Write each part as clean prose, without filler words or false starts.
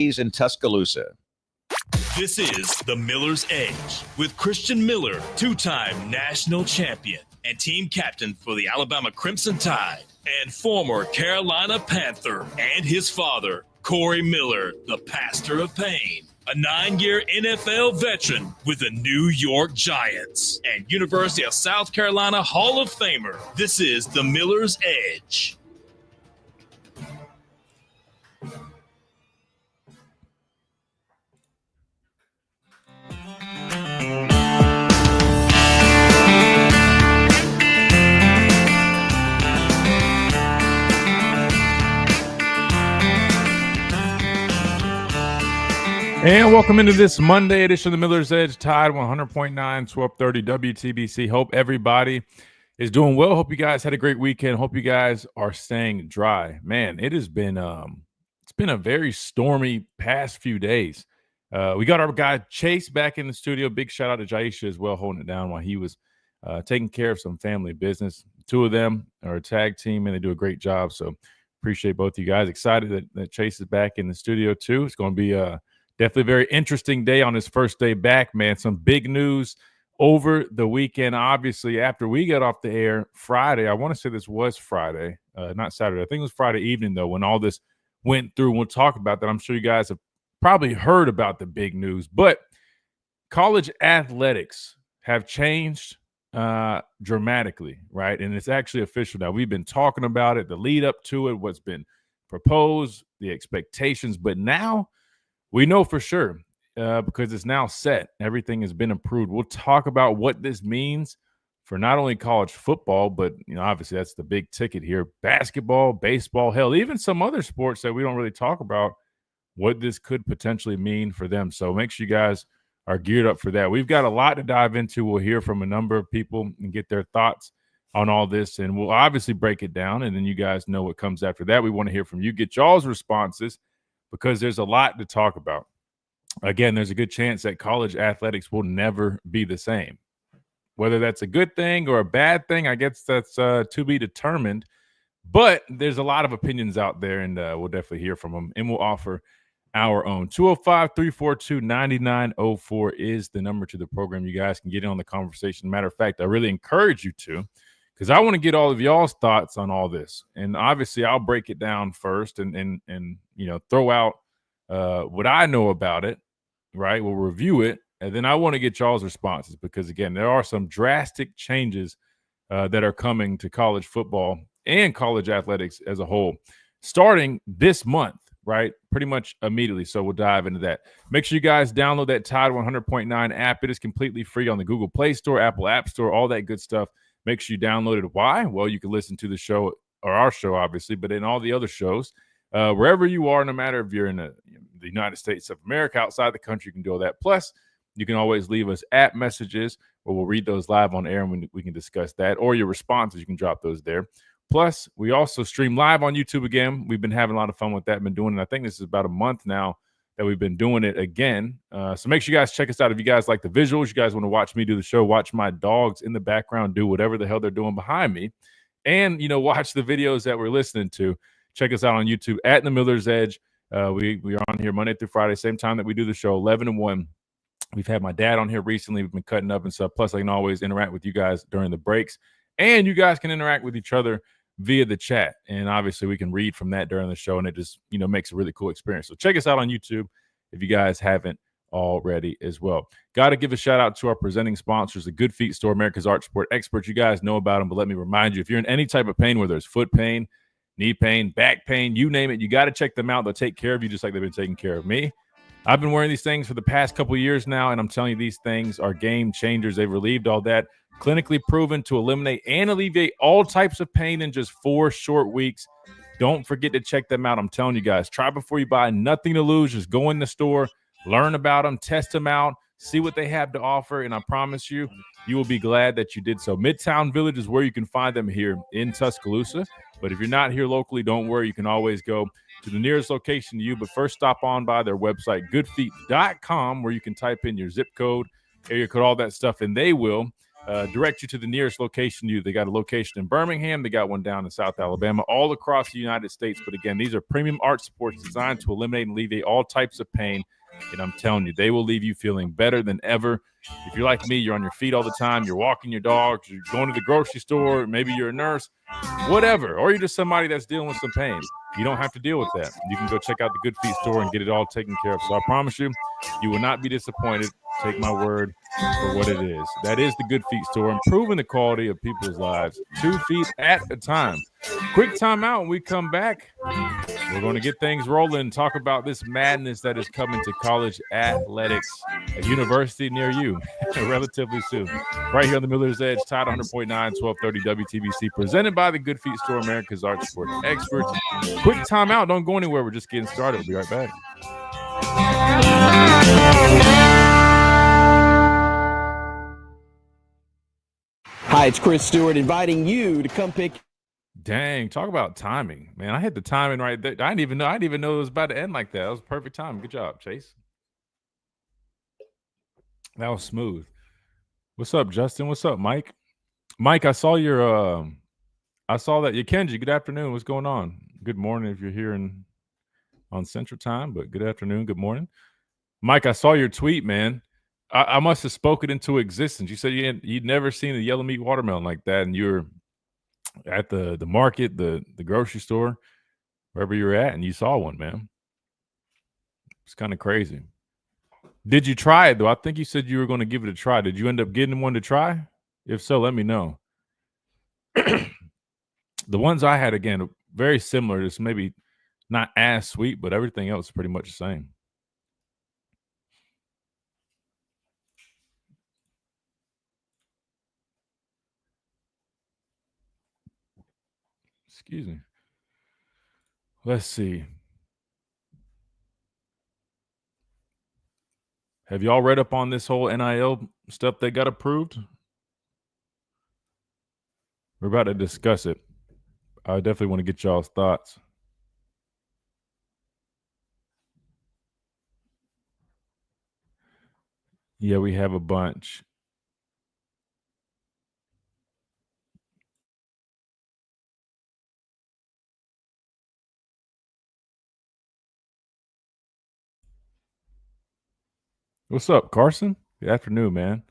in Tuscaloosa. This is The Miller's Edge with Christian Miller, two-time national champion and team captain for the Alabama Crimson Tide, and former Carolina Panther, and his father, Corey Miller, the pastor of pain, a 9-year NFL veteran with the New York Giants and University of South Carolina Hall of Famer. This is The Miller's Edge. And welcome into this Monday edition of the Miller's Edge, Tide 100.9, 1230 WTBC. Hope everybody is doing well. Hope you guys had a great weekend. Hope you guys are staying dry. Man, it has been it's been a very stormy past few days. We got our guy Chase back in the studio. Big shout out to Jaisha as well, holding it down while he was taking care of some family business. Two of them are a tag team, and they do a great job. So appreciate both of you guys. Excited that Chase is back in the studio too. It's going to be definitely a very interesting day on his first day back, man. Some big news over the weekend. Obviously, after we got off the air Friday, I want to say this was Friday, not Saturday. I think it was Friday evening, though, when all this went through. We'll talk about that. I'm sure you guys have probably heard about the big news. But college athletics have changed dramatically, right? And it's actually official now. We've been talking about it, the lead up to it, what's been proposed, the expectations. But now we know for sure because it's now set. Everything has been approved. We'll talk about what this means for not only college football, but obviously that's the big ticket here. Basketball, baseball, hell, even some other sports that we don't really talk about, what this could potentially mean for them. So make sure you guys are geared up for that. We've got a lot to dive into. We'll hear from a number of people and get their thoughts on all this, and we'll obviously break it down, and then you guys know what comes after that. We want to hear from you. Get y'all's responses, because there's a lot to talk about. Again, there's a good chance that college athletics will never be the same. Whether that's a good thing or a bad thing, I guess that's to be determined. But there's a lot of opinions out there, and we'll definitely hear from them, and we'll offer our own. 205-342-9904 is the number to the program. You guys can get in on the conversation. Matter of fact, I really encourage you to, because I want to get all of y'all's thoughts on all this. And obviously I'll break it down first and throw out what I know about it, right? We'll review it, and then I want to get y'all's responses, because again, there are some drastic changes that are coming to college football and college athletics as a whole, starting this month, right? Pretty much immediately. So we'll dive into that. Make sure you guys download that Tide 100.9 app. It is completely free on the Google Play Store, Apple App Store, all that good stuff. Make sure you download it. Why? Well, you can listen to the show, or our show, obviously, but in all the other shows, wherever you are, no matter if you're in the United States of America, outside the country, you can do all that. Plus, you can always leave us app messages, or we'll read those live on air, and we can discuss that. Or your responses, you can drop those there. Plus, we also stream live on YouTube again. We've been having a lot of fun with that. Been doing it. I think this is about a month now that we've been doing it again. So make sure you guys check us out. If you guys like the visuals, you guys want to watch me do the show, watch my dogs in the background do whatever the hell they're doing behind me, and watch the videos that we're listening to. Check us out on YouTube at The Miller's Edge. We are on here Monday through Friday, same time that we do the show, 11 to 1. We've had my dad on here recently. We've been cutting up and stuff. Plus, I can always interact with you guys during the breaks, and you guys can interact with each other via the chat. And obviously we can read from that during the show, and it just, makes a really cool experience. So check us out on YouTube if you guys haven't already as well. Got to give a shout out to our presenting sponsors, the Good Feet Store, America's Arch Sport Experts. You guys know about them, but let me remind you, if you're in any type of pain, whether it's foot pain, knee pain, back pain, you name it, you got to check them out. They'll take care of you just like they've been taking care of me. I've been wearing these things for the past couple of years now, and I'm telling you, these things are game changers. They've relieved all that, clinically proven to eliminate and alleviate all types of pain in just 4 short weeks. Don't forget to check them out. I'm telling you guys, try before you buy. Nothing to lose. Just go in the store, learn about them, test them out, see what they have to offer, and I promise you, you will be glad that you did so. Midtown Village is where you can find them here in Tuscaloosa. But if you're not here locally, don't worry. You can always go to the nearest location to you. But first, stop on by their website, goodfeet.com, where you can type in your zip code, area code, all that stuff, and they will direct you to the nearest location to you. They got a location in Birmingham. They got one down in South Alabama, all across the United States. But again, these are premium arch supports designed to eliminate and alleviate all types of pain. And I'm telling you, they will leave you feeling better than ever. If you're like me, you're on your feet all the time, you're walking your dog, you're going to the grocery store, maybe you're a nurse, whatever, or you're just somebody that's dealing with some pain. You don't have to deal with that. You can go check out the Good Feet store and get it all taken care of. So I promise you, you will not be disappointed. Take my word for what it is. That is the Good Feet store, improving the quality of people's lives 2 feet at a time. Quick timeout. When we come back, we're going to get things rolling and talk about this madness that is coming to college athletics, a university near you relatively soon. Right here on the Miller's Edge, Tide 100.9, 1230 WTBC, presented by the Good Feet store, America's Arch Sport Experts. Quick timeout. Don't go anywhere. We're just getting started. We'll be right back. Hi, it's Chris Stewart inviting you to come pick. Dang, talk about timing, man. I hit the timing right there. I didn't even know it was about to end like that. That was perfect time. Good job, Chase. That was smooth. What's up, Justin? What's up, Mike? Mike, I saw your I saw that. Kenji, good afternoon. What's going on? Good morning if you're here on Central Time, but good afternoon, good morning. Mike, I saw your tweet, man. I must have spoken into existence. You said you'd never seen a yellow meat watermelon like that, and you're at the market, the grocery store, wherever you're at, and you saw one, man. It's kind of crazy. Did you try it, though? I think you said you were going to give it a try. Did you end up getting one to try? If so, let me know. The ones I had, again, very similar. Just maybe not as sweet, but everything else is pretty much the same. Excuse me. Let's see. Have y'all read up on this whole NIL stuff that got approved? We're about to discuss it. I definitely want to get y'all's thoughts. Yeah, we have a bunch. What's up, Carson? Good afternoon, man.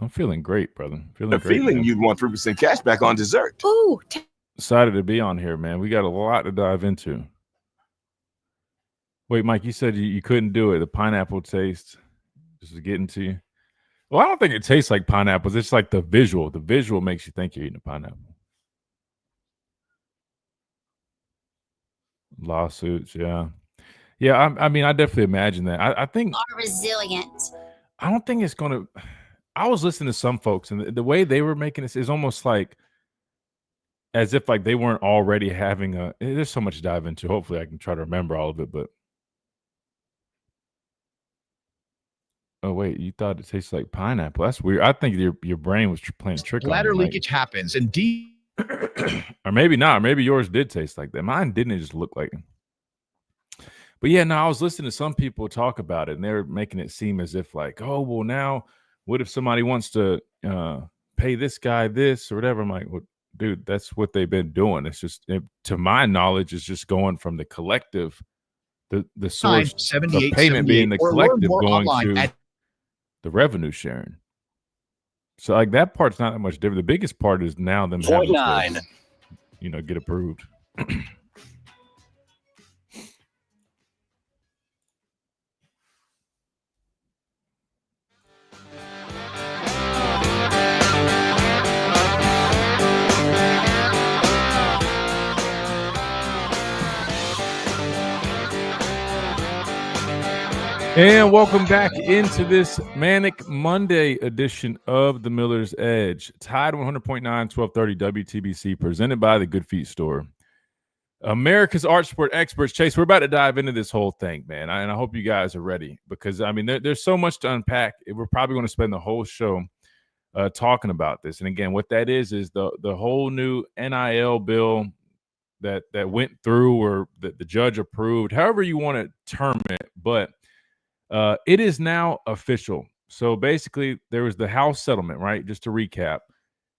I'm feeling great, brother. Feeling you'd want 3% cash back on dessert. Ooh. Excited to be on here, man. We got a lot to dive into. Wait, Mike, you said you couldn't do it. The pineapple taste just was getting to you. Well, I don't think it tastes like pineapples. It's like the visual. The visual makes you think you're eating a pineapple. Lawsuits, yeah. Yeah, I mean, I definitely imagine that. I think Are resilient. I don't think it's going to. I was listening to some folks, and the way they were making this is almost like as if like they weren't already having a. There's so much to dive into. Hopefully, I can try to remember all of it. But oh wait, you thought it tastes like pineapple? That's weird. I think your brain was playing a trick on Bladder you, leakage happens, and or maybe not. Maybe yours did taste like that. Mine didn't. It just look like it. But yeah, no, I was listening to some people talk about it, and they're making it seem as if like, oh, well, now what if somebody wants to pay this guy this or whatever? I'm like, well, dude, that's what they've been doing. It's just, to my knowledge, it's just going from the collective, the source, the payment being the collective going to the revenue sharing. So like that part's not that much different. The biggest part is now them having to, get approved. And welcome back into this Manic Monday edition of the Miller's Edge. Tide 100.9, 1230 WTBC, presented by the Good Feet store. America's Arch Sport Experts. Chase, we're about to dive into this whole thing, man. And I hope you guys are ready because, I mean, there's so much to unpack. We're probably going to spend the whole show talking about this. And again, what that is the whole new NIL bill that went through or that the judge approved, however you want to term it. But it is now official. So basically, there was the House settlement, right? Just to recap,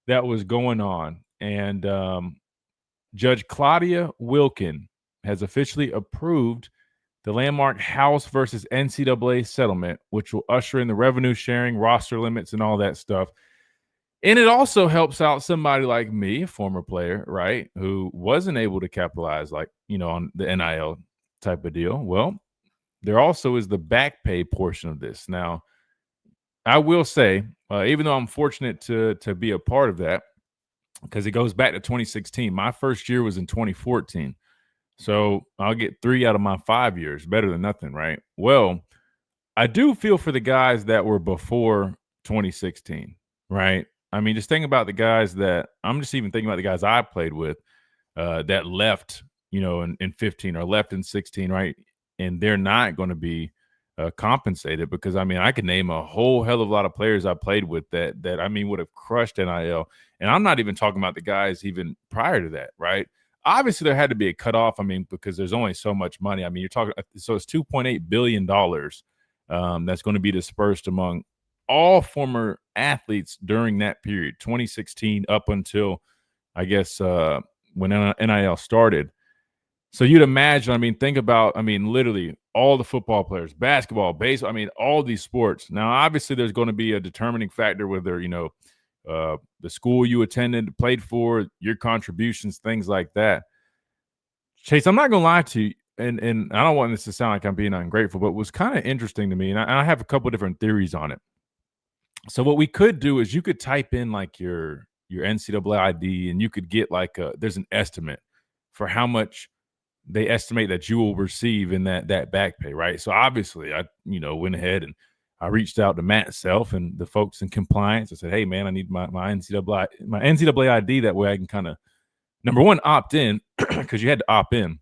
that was going on, and Judge Claudia Wilkin has officially approved the landmark House versus NCAA settlement, which will usher in the revenue sharing, roster limits, and all that stuff. And it also helps out somebody like me, a former player, right, who wasn't able to capitalize, like, on the NIL type of deal. Well, there also is the back pay portion of this. Now, I will say, even though I'm fortunate to be a part of that, because it goes back to 2016. My first year was in 2014. So I'll get 3 out of my 5 years. Better than nothing, right? Well, I do feel for the guys that were before 2016, right? I mean, just think about the guys that I'm just even thinking about the guys I played with that left, in 15 or left in 16, right? And they're not going to be compensated because, I mean, I could name a whole hell of a lot of players I played with that I mean, would have crushed NIL. And I'm not even talking about the guys even prior to that, right? Obviously, there had to be a cutoff. I mean, because there's only so much money. I mean, you're talking, so it's $2.8 billion that's going to be dispersed among all former athletes during that period, 2016 up until, I guess, when NIL started. So you'd imagine, I mean, think about, I mean, literally all the football players, basketball, baseball, I mean, all these sports. Now, obviously, there's going to be a determining factor whether, the school you attended, played for, your contributions, things like that. Chase, I'm not going to lie to you, and I don't want this to sound like I'm being ungrateful, but it was kind of interesting to me, and I have a couple of different theories on it. So what we could do is you could type in like your NCAA ID, and you could get like there's an estimate for how much they estimate that you will receive in that back pay, right? So obviously, I went ahead and I reached out to Matt Self and the folks in compliance. I said, "Hey, man, I need my NCAA ID. That way, I can kind of, number one, opt in because you had to opt in,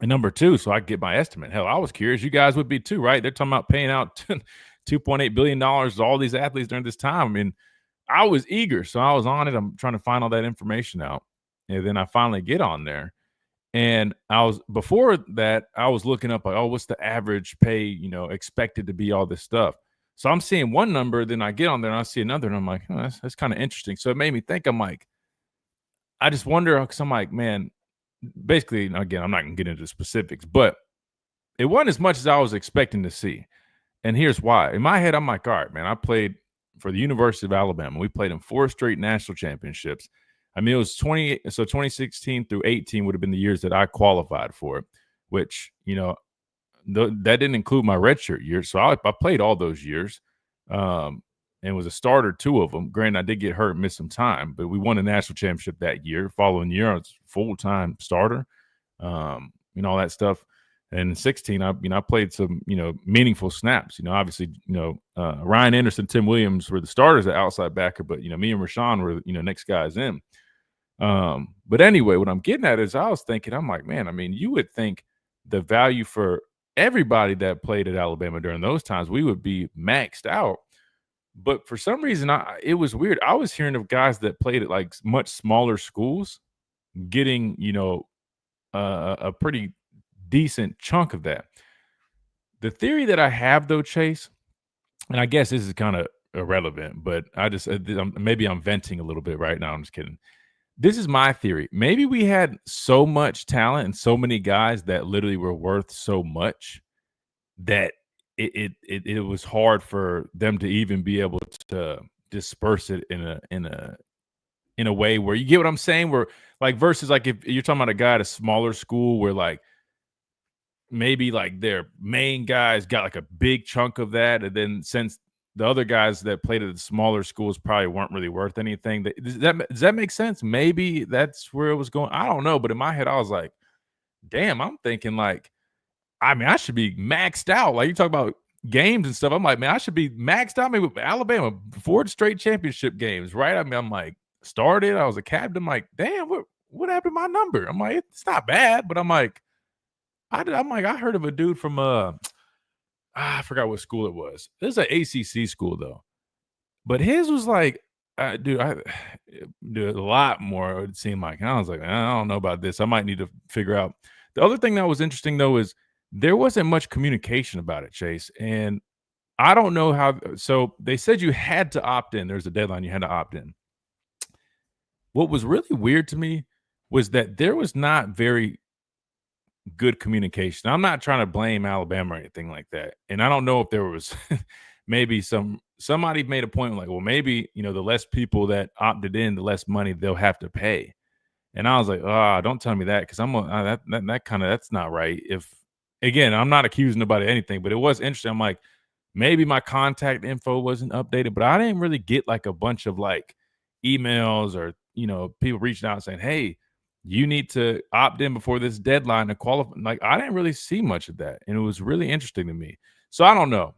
and number two, so I get my estimate. Hell, I was curious. You guys would be too, right? They're talking about paying out $2.8 billion to all these athletes during this time. I mean, I was eager, so I was on it. I'm trying to find all that information out, and then I finally get on there. And before that, I was looking up like, oh, what's the average pay, expected to be, all this stuff. So I'm seeing one number, then I get on there and I see another, and I'm like, oh, that's kind of interesting. So it made me think, I'm like, I just wonder, because I'm like, man, basically, again, I'm not going to get into the specifics, but it wasn't as much as I was expecting to see. And here's why. In my head, I'm like, all right, man, I played for the University of Alabama. We played in 4 straight national championships. I mean, it was 2016 through 18 would have been the years that I qualified for it, which, that didn't include my redshirt year. So I played all those years and was a starter 2 of them. Granted, I did get hurt and miss some time, but we won a national championship that year. Following year, I was full-time starter, all that stuff. And in 16, I played some, meaningful snaps. Obviously, Ryan Anderson, Tim Williams were the starters at outside backer, but, me and Rashawn were, next guys in. But anyway, what I'm getting at is I was thinking, I'm like, man, I mean, you would think the value for everybody that played at Alabama during those times, we would be maxed out. But for some reason, it was weird. I was hearing of guys that played at like much smaller schools getting, a pretty decent chunk of that. The theory that I have, though, Chase, and I guess this is kind of irrelevant, but maybe I'm venting a little bit right now. I'm just kidding. This is my theory. Maybe we had so much talent and so many guys that literally were worth so much that it was hard for them to even be able to disperse it in a way where, you get what I'm saying? Where, like, versus like if you're talking about a guy at a smaller school where like maybe like their main guys got like a big chunk of that, and then since the other guys that played at the smaller schools probably weren't really worth anything. Does that make sense? Maybe that's where it was going. I don't know. But in my head, I was like, damn, I'm thinking like, I mean, I should be maxed out. Like, you talk about games and stuff. I'm like, man, I should be maxed out. I mean, with Alabama, 4 straight championship games, right? I mean, I'm like, started. I was a captain. I'm like, damn, what happened to my number? I'm like, it's not bad. But I'm like, I heard of a dude from I forgot what school it was. This is an ACC school, though. But his was like, dude, a lot more, it seemed like. And I was like, I don't know about this. I might need to figure out. The other thing that was interesting, though, is there wasn't much communication about it, Chase. And I don't know how. So they said you had to opt in. There's a deadline. You had to opt in. What was really weird to me was that there was not very good communication. I'm not trying to blame Alabama or anything like that. And I don't know if there was maybe somebody made a point like, well, maybe, the less people that opted in, the less money they'll have to pay. And I was like, don't tell me that, because that's not right. If, again, I'm not accusing nobody of anything, but it was interesting. I'm like, maybe my contact info wasn't updated, but I didn't really get like a bunch of like emails or, people reaching out saying, hey, you need to opt in before this deadline to qualify. Like, I didn't really see much of that. And it was really interesting to me. So I don't know.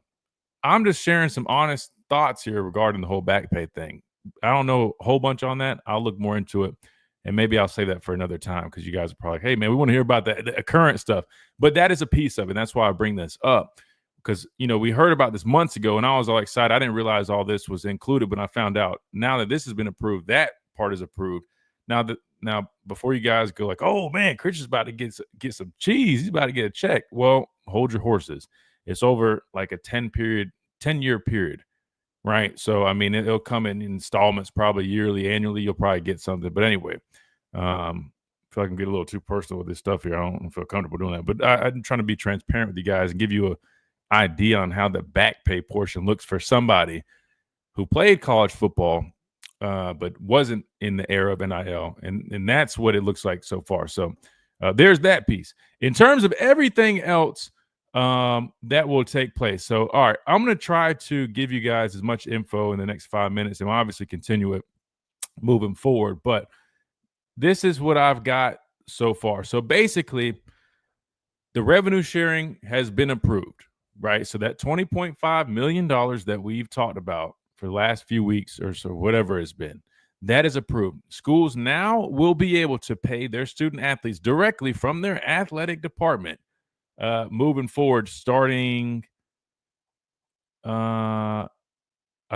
I'm just sharing some honest thoughts here regarding the whole back pay thing. I don't know a whole bunch on that. I'll look more into it. And maybe I'll save that for another time, because you guys are probably like, hey, man, we want to hear about the current stuff. But that is a piece of it. And that's why I bring this up. Because, we heard about this months ago, and I was all excited. I didn't realize all this was included, but I found out now that this has been approved, that part is approved. Now, before you guys go like, oh, man, Chris is about to get some cheese. He's about to get a check. Well, hold your horses. It's over like a 10-year period, right? So, I mean, it'll come in installments, probably yearly, annually. You'll probably get something. But anyway, I feel like I can get a little too personal with this stuff here. I don't feel comfortable doing that. But I'm trying to be transparent with you guys and give you an idea on how the back pay portion looks for somebody who played college football but wasn't in the era of NIL. And that's what it looks like so far. So there's that piece. In terms of everything else that will take place. So, all right, I'm going to try to give you guys as much info in the next 5 minutes, and we'll obviously continue it moving forward. But this is what I've got so far. So basically, the revenue sharing has been approved, right? So that $20.5 million that we've talked about for the last few weeks or so, whatever it's been, that is approved. Schools now will be able to pay their student athletes directly from their athletic department moving forward, starting, I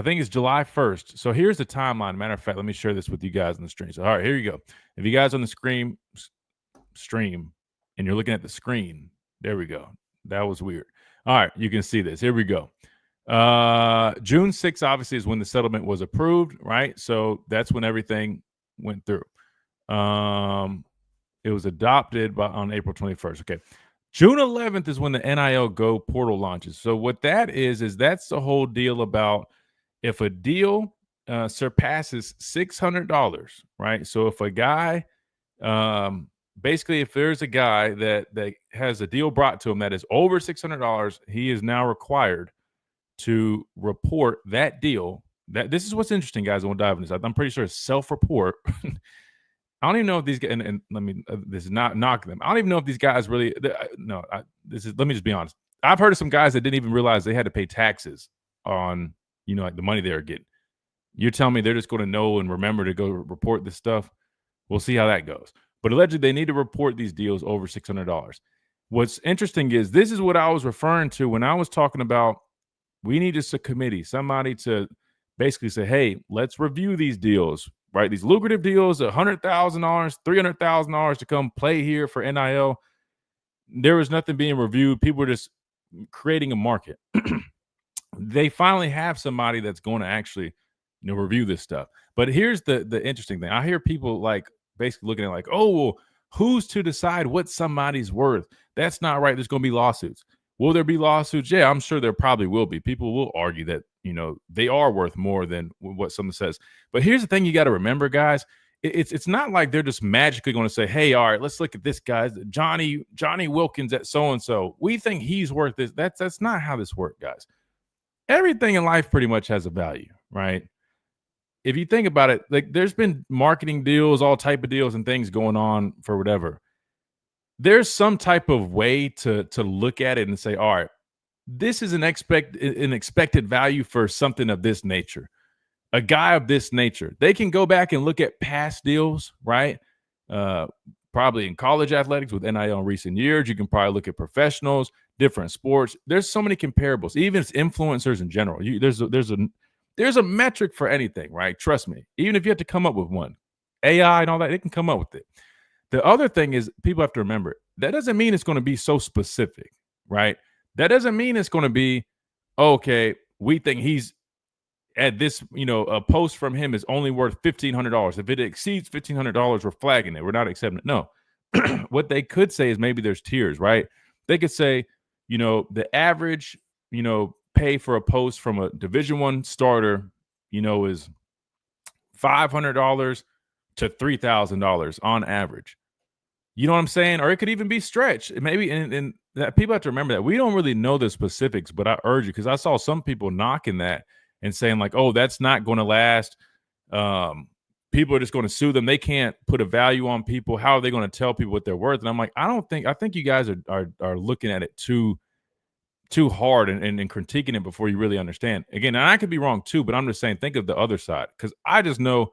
think it's July 1st. So here's the timeline. Matter of fact, let me share this with you guys on the stream. So, all right, here you go. If you guys on the stream and you're looking at the screen, there we go. That was weird. All right, you can see this. Here we go. June 6th, obviously, is when the settlement was approved, right? So that's when everything went through. It was adopted on April 21st. Okay. June 11th is when the NIL Go portal launches. So what that is that's the whole deal about if a deal surpasses $600, right? So if a guy, basically, if there's a guy that has a deal brought to him that is over $600, he is now required to report that deal. This is what's interesting, guys. I want to dive into this. I'm pretty sure it's self-report. I don't even know if these guys, and let me, this is not knocking them. I don't even know if these guys really, let me just be honest. I've heard of some guys that didn't even realize they had to pay taxes on, like the money they were getting. You're telling me they're just going to know and remember to go report this stuff? We'll see how that goes. But allegedly, they need to report these deals over $600. What's interesting is this is what I was referring to when I was talking about we need just a committee, somebody to basically say, hey, let's review these deals, right? These lucrative deals, $100,000, $300,000 to come play here for NIL. There was nothing being reviewed. People were just creating a market. They finally have somebody that's going to actually, review this stuff. But here's the interesting thing. I hear people like basically looking at like, oh, well, who's to decide what somebody's worth? That's not right. There's going to be lawsuits. Will there be lawsuits? Yeah, I'm sure there probably will be. People will argue that, they are worth more than what someone says. But here's the thing you got to remember, guys. It's not like they're just magically going to say, hey, all right, let's look at this guy, Johnny Wilkins at so-and-so. We think he's worth this. That's not how this works, guys. Everything in life pretty much has a value, right? If you think about it, like there's been marketing deals, all type of deals and things going on for whatever. There's some type of way to look at it and say, all right, this is an expected value for something of this nature. A guy of this nature. They can go back and look at past deals, right? Probably in college athletics with NIL in recent years. You can probably look at professionals, different sports. There's so many comparables. Even as influencers in general. There's a metric for anything, right? Trust me. Even if you have to come up with one. AI and all that, they can come up with it. The other thing is people have to remember, that doesn't mean it's going to be so specific, right? That doesn't mean it's going to be okay, we think he's at this, a post from him is only worth $1,500. If it exceeds $1,500, we're flagging it. We're not accepting it. No. What they could say is maybe there's tiers, right? They could say, the average, pay for a post from a Division I starter, is $500 to $3,000 on average. You know what I'm saying? Or it could even be stretched. Maybe, and that people have to remember that we don't really know the specifics, but I urge you, because I saw some people knocking that and saying like, oh, that's not going to last. People are just going to sue them. They can't put a value on people. How are they going to tell people what they're worth? And I'm like, I think you guys are looking at it too hard and critiquing it before you really understand. Again, and I could be wrong too, but I'm just saying, think of the other side. Because I just know,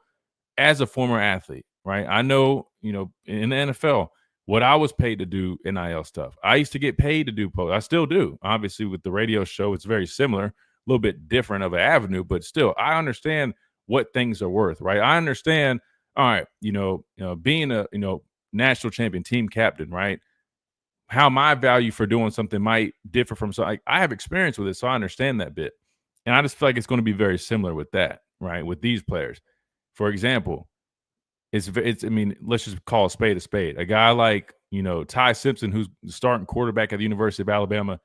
as a former athlete, right? I know, in the NFL, what I was paid to do NIL stuff. I used to get paid to do posts. I still do. Obviously, with the radio show, it's very similar, a little bit different of an avenue, but still, I understand what things are worth, right? I understand, all right, being a, national champion team captain, right? How my value for doing something might differ from, so I have experience with it, so I understand that bit. And I just feel like it's going to be very similar with that, right? With these players. For example, it's I mean, let's just call a spade a spade. A guy like, Ty Simpson, who's the starting quarterback at the University of Alabama,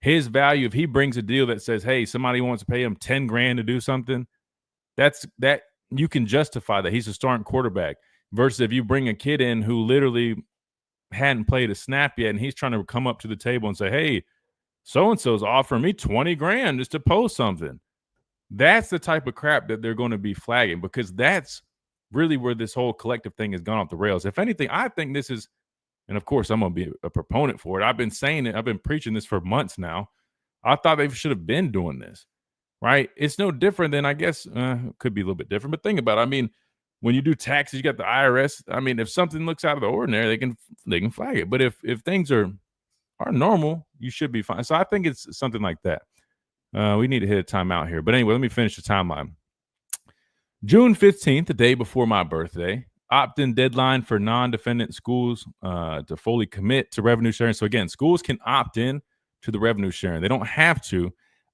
his value, if he brings a deal that says, hey, somebody wants to pay him $10,000 to do something, that you can justify that he's a starting quarterback. Versus if you bring a kid in who literally hadn't played a snap yet and he's trying to come up to the table and say, hey, so-and-so's offering me $20,000 just to post something. That's the type of crap that they're going to be flagging, because that's really where this whole collective thing has gone off the rails. If anything, I think this is, and of course I'm going to be a proponent for it. I've been saying it. I've been preaching this for months now. I thought they should have been doing this, right? It's no different than, I guess, it could be a little bit different, but think about it. I mean, when you do taxes, you got the IRS. I mean, if something looks out of the ordinary, they can flag it. But if things are normal, you should be fine. So I think it's something like that. We need to hit a timeout here. But anyway, let me finish the timeline. June 15th, the day before my birthday, opt-in deadline for non-defendant schools to fully commit to revenue sharing. So again, schools can opt in to the revenue sharing. They don't have to.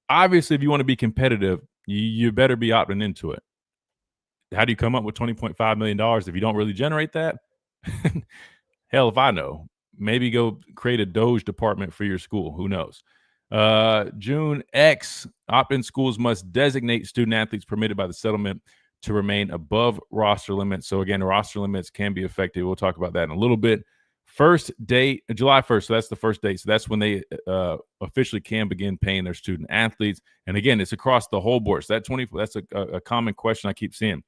Obviously, if you want to be competitive, you better be opting into it. How do you come up with $20.5 million if you don't really generate that? Hell if I know. Maybe go create a Doge department for your school. Who knows? June X, opt-in schools must designate student athletes permitted by the settlement to remain above roster limits. So again, roster limits can be affected. We'll talk about that in a little bit. First date, July 1st. So that's the first date. So that's when they officially can begin paying their student athletes. And again, it's across the whole board. So that's a common question I keep seeing.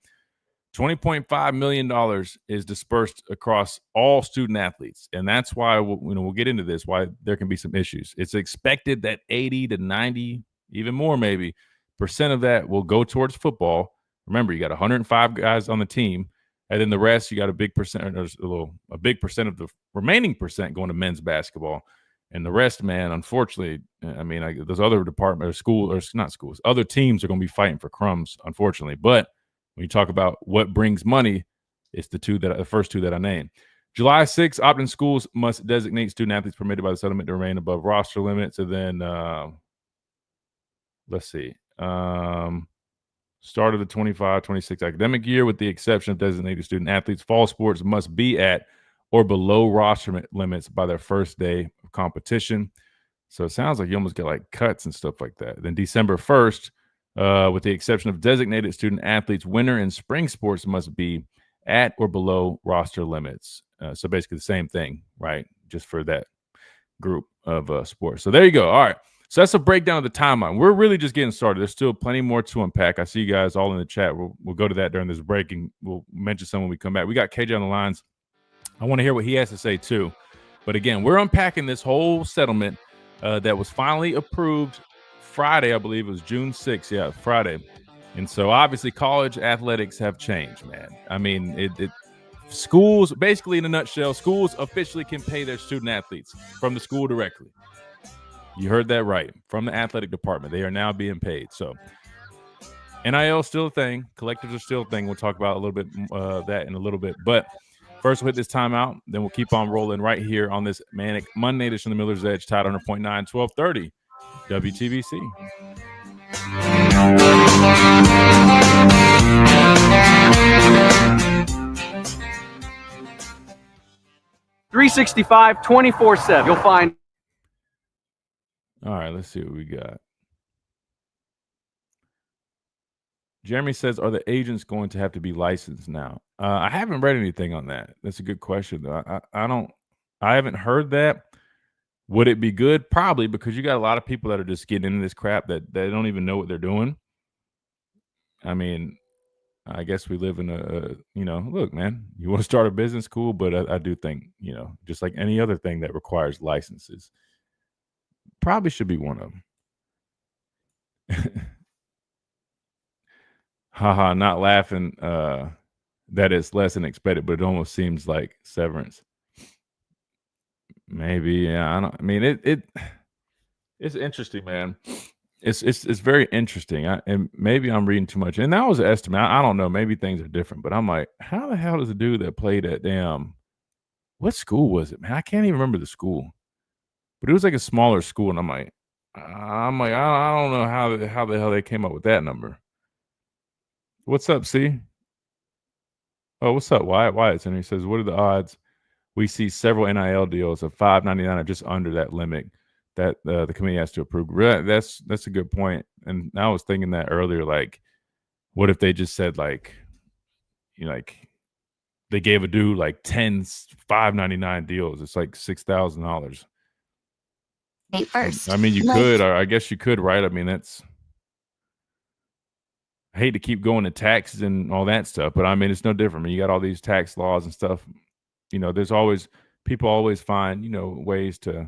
$20.5 million is dispersed across all student athletes. And that's why we'll get into this, why there can be some issues. It's expected that 80 to 90, even more maybe, % of that will go towards football. Remember, you got 105 guys on the team, and then the rest, you got a big percent, a big percent of the remaining percent going to men's basketball. And the rest, man, unfortunately, I mean, those other departments, other teams are going to be fighting for crumbs, unfortunately. But when you talk about what brings money, it's the first two that I named. July 6th, opt-in schools must designate student athletes permitted by the settlement to remain above roster limits. And then, let's see, start of the 25-26 academic year, with the exception of designated student athletes, fall sports must be at or below roster limits by their first day of competition. So it sounds like you almost get like cuts and stuff like that. Then December 1st, with the exception of designated student athletes, winter and spring sports must be at or below roster limits. So basically the same thing, right? Just for that group of sports. So there you go. All right. So that's a breakdown of the timeline. We're really just getting started. There's still plenty more to unpack. I see you guys all in the chat. We'll go to that during this break, and we'll mention some when we come back. We got KJ on the lines. I want to hear what he has to say too. But again, we're unpacking this whole settlement that was finally approved Friday. I believe it was June 6th. Yeah, Friday. And so obviously college athletics have changed, man. I mean, schools, basically in a nutshell, schools officially can pay their student athletes from the school directly. You heard that right. From the athletic department. They are now being paid. So NIL is still a thing. Collectives are still a thing. We'll talk about a little bit that in a little bit. But first, we'll hit this timeout. Then we'll keep on rolling right here on this Manic Monday edition of the Miller's Edge, Tide 100.9, 1230. WTBC. .365 24/7. You'll find. All right, let's see what we got. Jeremy says, are the agents going to have to be licensed now? I haven't read anything on that. That's a good question, though. I haven't heard that. Would it be good? Probably, because you got a lot of people that are just getting into this crap that they don't even know what they're doing. I mean, I guess we live in look, man, you want to start a business, cool, but I do think, just like any other thing that requires licenses, probably should be one of them. Haha, not laughing that it's less than expected, but it almost seems like Severance. Maybe, yeah. It's interesting, man. It's very interesting. And maybe I'm reading too much. And that was an estimate. I don't know. Maybe things are different, but I'm like, how the hell does a dude that played at what school was it, man? I can't even remember the school, but it was like a smaller school. And I'm like, I don't know how the hell they came up with that number. What's up, C? Oh, what's up, Wyatt's in here. He says, what are the odds we see several NIL deals of $5.99 or just under that limit that the committee has to approve? That's a good point. And I was thinking that earlier, like, what if they just said, like, like they gave a dude like 10 $5.99 deals? It's like $6,000. First. I mean, you could, or I guess you could, right? I mean, I hate to keep going to taxes and all that stuff, but I mean, it's no different. I mean, you got all these tax laws and stuff. There's always people always find, ways to,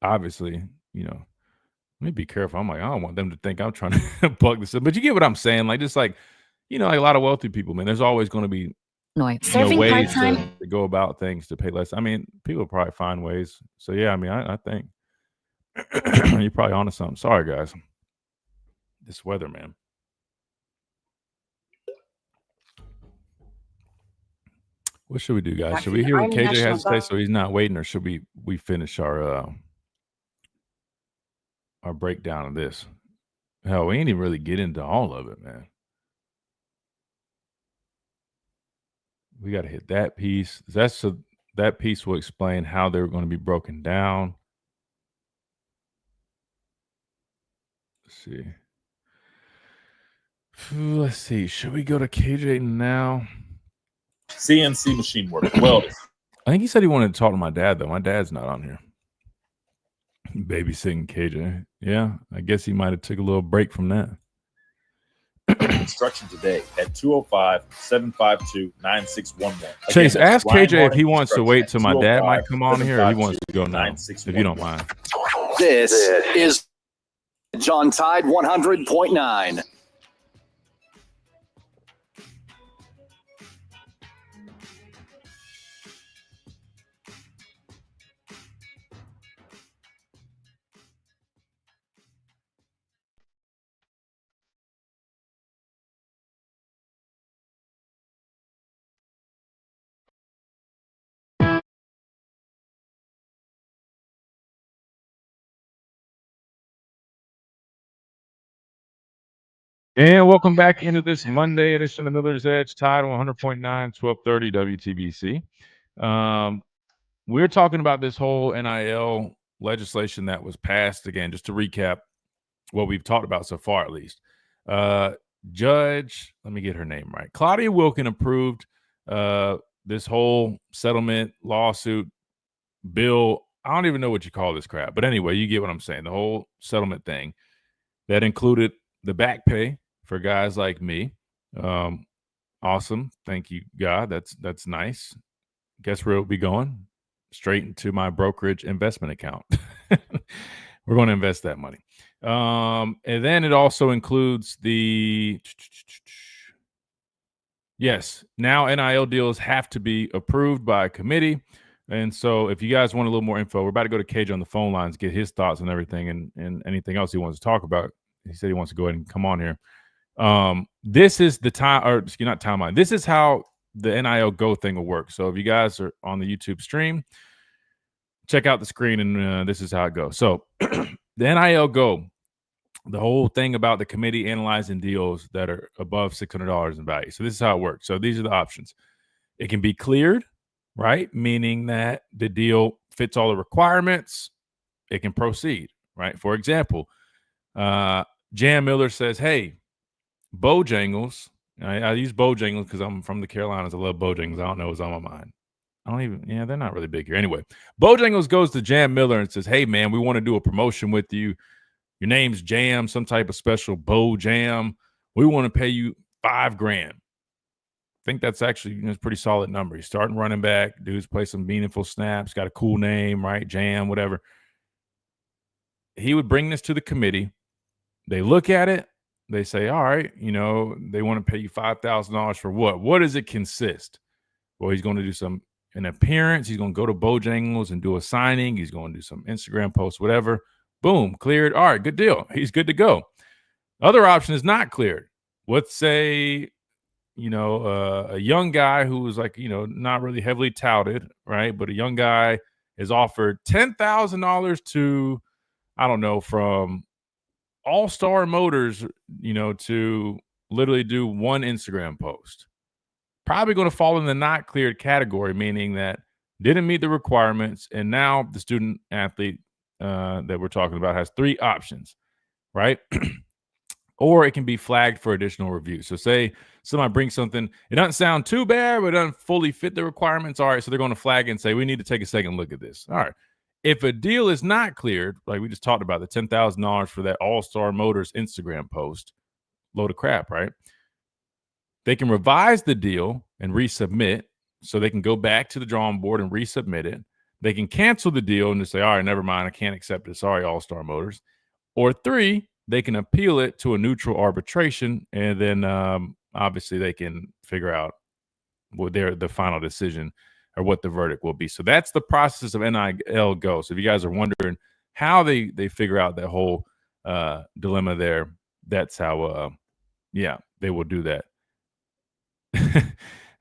obviously, let me be careful. I'm like, I don't want them to think I'm trying to bug this up, but you get what I'm saying. Like, just like, like a lot of wealthy people, man, there's always going to be ways to go about things to pay less. I mean, people probably find ways. So yeah, I mean, I think you're probably onto something. Sorry, guys. This weather, man. What should we do, guys? Should we hear what KJ has to say so he's not waiting, or should we finish our breakdown of this? Hell, we ain't even really get into all of it, man. We got to hit that piece. That piece will explain how they're going to be broken down. Let's see. Should we go to KJ now? CNC machine work. Welding. I think he said he wanted to talk to my dad, though. My dad's not on here. Babysitting KJ. Yeah, I guess he might have took a little break from that. Construction today at 205-752-9611. Chase, ask KJ if he wants to wait till my dad might come on here, or he wants to go now, if you don't mind. This is John Tide 100.9. And welcome back into this Monday edition of Miller's Edge, Tide 100.9, 1230 WTBC. We're talking about this whole NIL legislation that was passed. Again, just to recap what we've talked about so far, at least. Judge, let me get her name right. Claudia Wilkin approved this whole settlement lawsuit bill. I don't even know what you call this crap. But anyway, you get what I'm saying. The whole settlement thing that included the back pay for guys like me. Awesome. Thank you, God. That's nice. Guess where it'll be going? Straight into my brokerage investment account. We're going to invest that money. And then it also includes yes, now NIL deals have to be approved by a committee. And so if you guys want a little more info, we're about to go to KJ on the phone lines, get his thoughts on everything and anything else he wants to talk about. He said he wants to go ahead and come on here. This is the time, or excuse me, not timeline. This is how the NIL Go thing will work. So if you guys are on the YouTube stream, check out the screen, and this is how it goes. So the NIL Go, the whole thing about the committee analyzing deals that are above $600 in value. So this is how it works. So these are the options. It can be cleared, right? Meaning that the deal fits all the requirements. It can proceed, right? For example, Jan Miller says, hey, Bojangles. I use Bojangles because I'm from the Carolinas. I love Bojangles. I don't know what's on my mind. They're not really big here. Anyway, Bojangles goes to Jan Miller and says, hey, man, we want to do a promotion with you. Your name's Jam, some type of special Bo Jam. We want to pay you $5,000. I think that's actually a pretty solid number. He's starting running back. Dude's play some meaningful snaps. Got a cool name, right? Jam, whatever. He would bring this to the committee. They look at it. They say, all right, they want to pay you $5,000 for what? What does it consist? Well, he's going to do an appearance. He's going to go to Bojangles and do a signing. He's going to do some Instagram posts, whatever. Boom, cleared. All right, good deal. He's good to go. Other option is not cleared. Let's say, a young guy who was not really heavily touted, right? But a young guy is offered $10,000 to, I don't know, from All-Star Motors, to literally do one Instagram post. Probably going to fall in the not cleared category, meaning that didn't meet the requirements. And now the student athlete that we're talking about has three options, right? Or it can be flagged for additional review. So say somebody brings something, it doesn't sound too bad, but it doesn't fully fit the requirements. All right, so they're going to flag and say, we need to take a second look at this. All right. If a deal is not cleared, like we just talked about, the $10,000 for that All-Star Motors Instagram post, load of crap, right? They can revise the deal and resubmit, so they can go back to the drawing board and resubmit it. They can cancel the deal and just say, all right, never mind, I can't accept it. Sorry, All-Star Motors. Or 3, they can appeal it to a neutral arbitration, and then obviously they can figure out what the final decision or what the verdict will be. So that's the process of NIL Go. So if you guys are wondering how they figure out that whole dilemma there, that's how, they will do that.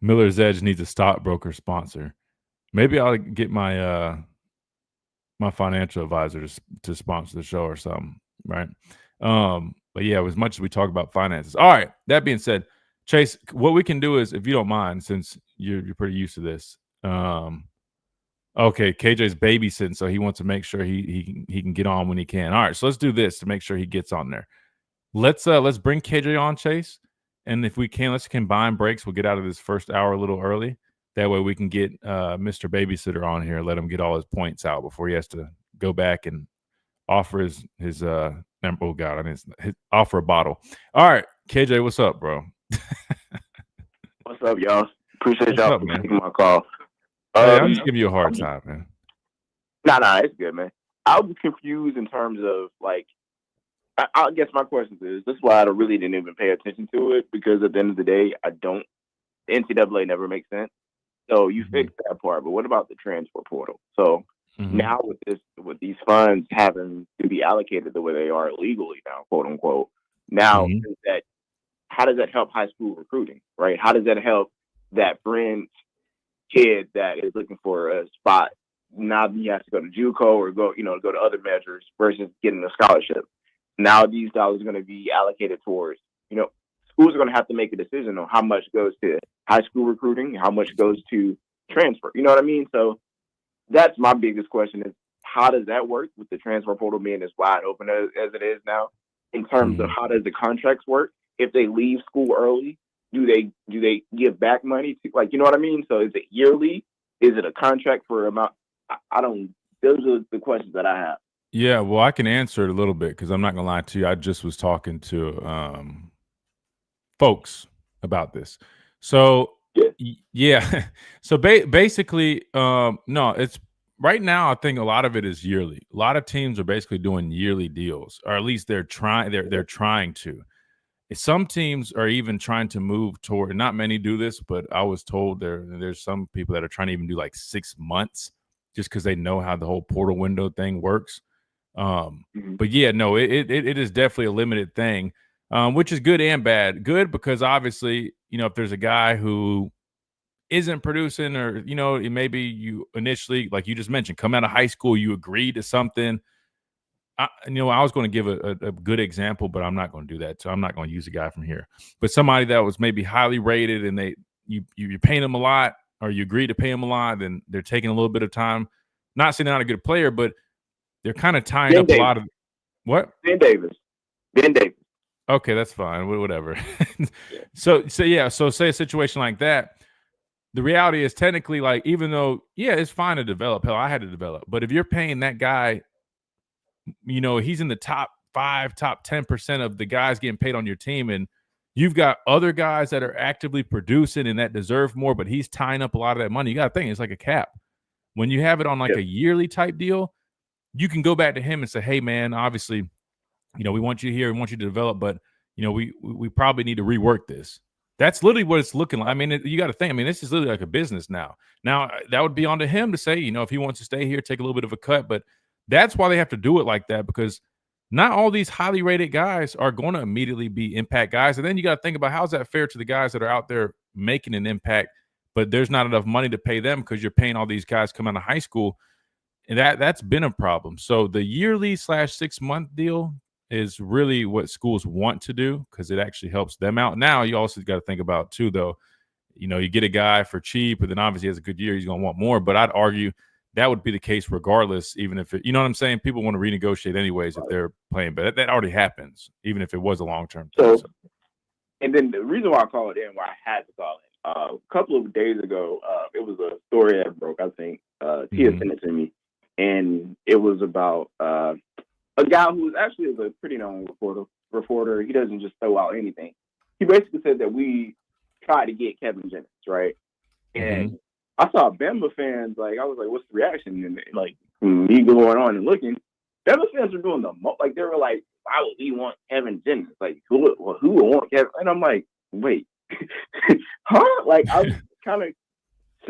Miller's Edge needs a stockbroker sponsor. Maybe I'll get my my financial advisor to sponsor the show or something, right? But yeah, as much as we talk about finances. All right. That being said, Chase, what we can do is, if you don't mind, since you're pretty used to this, okay, KJ's babysitting, so he wants to make sure he can get on when he can. All right, so let's do this to make sure he gets on there. Let's bring KJ on, Chase, and if we can, let's combine breaks. We'll get out of this first hour a little early. That way we can get Mr. Babysitter on here, let him get all his points out before he has to go back and offer his oh God, offer a bottle. All right, KJ, what's up, bro? What's up, y'all? Appreciate y'all for taking my call. Hey, I'm just giving you a hard time, man. Nah, it's good, man. I was confused in terms of I guess my question is, this is why I really didn't even pay attention to it, because at the end of the day, the NCAA never makes sense. So you fixed that part, but what about the transfer portal? So now with these funds having to be allocated the way they are legally now, quote unquote, now how does that help high school recruiting, right? How does that help that fringe kid that is looking for a spot? Now he has to go to JUCO or go to other measures versus getting a scholarship. Now these dollars are going to be allocated towards, schools are going to have to make a decision on how much goes to high school recruiting, how much goes to transfer. You know what I mean? So that's my biggest question is, how does that work with the transfer portal being as wide open as it is now? In terms of how does the contracts work? If they leave school early, do they give back money to, you know what I mean? So is it yearly? Is it a contract for amount? Those are the questions that I have. Yeah, well, I can answer it a little bit because I'm not gonna lie to you. I just was talking to folks about this. So yeah. So basically, no, it's right now. I think a lot of it is yearly. A lot of teams are basically doing yearly deals, or at least they're trying. They're trying to. Some teams are even trying to move toward. Not many do this, but I was told there's some people that are trying to even do 6 months, just because they know how the whole portal window thing works. But yeah, no, it is definitely a limited thing, which is good and bad. Good because obviously, if there's a guy who isn't producing, or maybe you initially, like you just mentioned, come out of high school, you agreed to something. I was going to give a good example, but I'm not going to do that. So I'm not going to use a guy from here. But somebody that was maybe highly rated, and you're paying them a lot, or you agree to pay them a lot, then they're taking a little bit of time. Not saying they're not a good player, but they're kind of tying up a lot of what? Ben Davis. Okay, that's fine. Whatever. So say a situation like that. The reality is technically, like, even though, it's fine to develop. Hell, I had to develop. But if you're paying that guy, he's in the top 5, top 10% of the guys getting paid on your team, and you've got other guys that are actively producing and that deserve more, but he's tying up a lot of that money. You got to think it's like a cap. When you have it on like a yearly type deal, you can go back to him and say, hey, man, obviously, we want you here, we want you to develop, but we probably need to rework this. That's literally what it's looking like. I mean, you got to think, this is literally like a business now. Now, that would be on to him to say, if he wants to stay here, take a little bit of a cut. But that's why they have to do it like that, because not all these highly rated guys are going to immediately be impact guys. And then you got to think about, how's that fair to the guys that are out there making an impact, but there's not enough money to pay them because you're paying all these guys coming out of high school. And that's been a problem. So the yearly / 6-month deal is really what schools want to do, because it actually helps them out. Now, you also got to think about too, though, you get a guy for cheap, but then obviously he has a good year, he's going to want more. But I'd argue that would be the case regardless, even if you know what I'm saying? People want to renegotiate anyways if they're playing, but that already happens, even if it was a long-term thing. So, and then the reason why I called in, why I had to call in, a couple of days ago, it was a story that broke, I think. Tia sent it to me, and it was about a guy who actually is a pretty known reporter. He doesn't just throw out anything. He basically said that we tried to get Kevin Jennings, right? And I saw Bama fans, I was like, what's the reaction? And me going on and looking, Bama fans were doing the most. They were like, why would we want Kevin Jennings? Who would want Kevin? And I'm like, wait, huh? I was kind of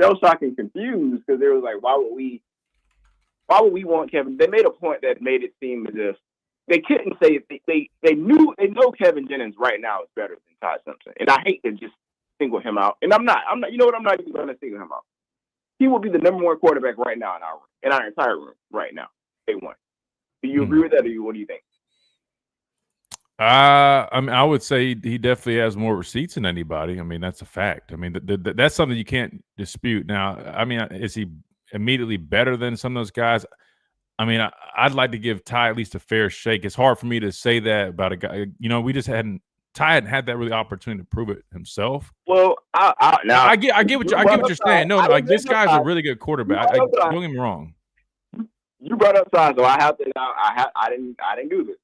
shell-shocked and confused, because they was like, why would we want Kevin? They made a point that made it seem as if they couldn't say they know Kevin Jennings right now is better than Ty Simpson. And I hate to just single him out. And I'm not, you know what? I'm not even going to single him out. He will be the number 1 quarterback right now in our entire room right now. Day one. Do you agree with that, or what do you think? I would say he definitely has more receipts than anybody. That's a fact. That's something you can't dispute. Now, is he immediately better than some of those guys? I'd like to give Ty at least a fair shake. It's hard for me to say that about a guy. Ty hadn't had that really opportunity to prove it himself. Well, I get what you're saying. No, this guy's a really good quarterback. Don't get me wrong. You brought up Ty, so I have to. I didn't do this.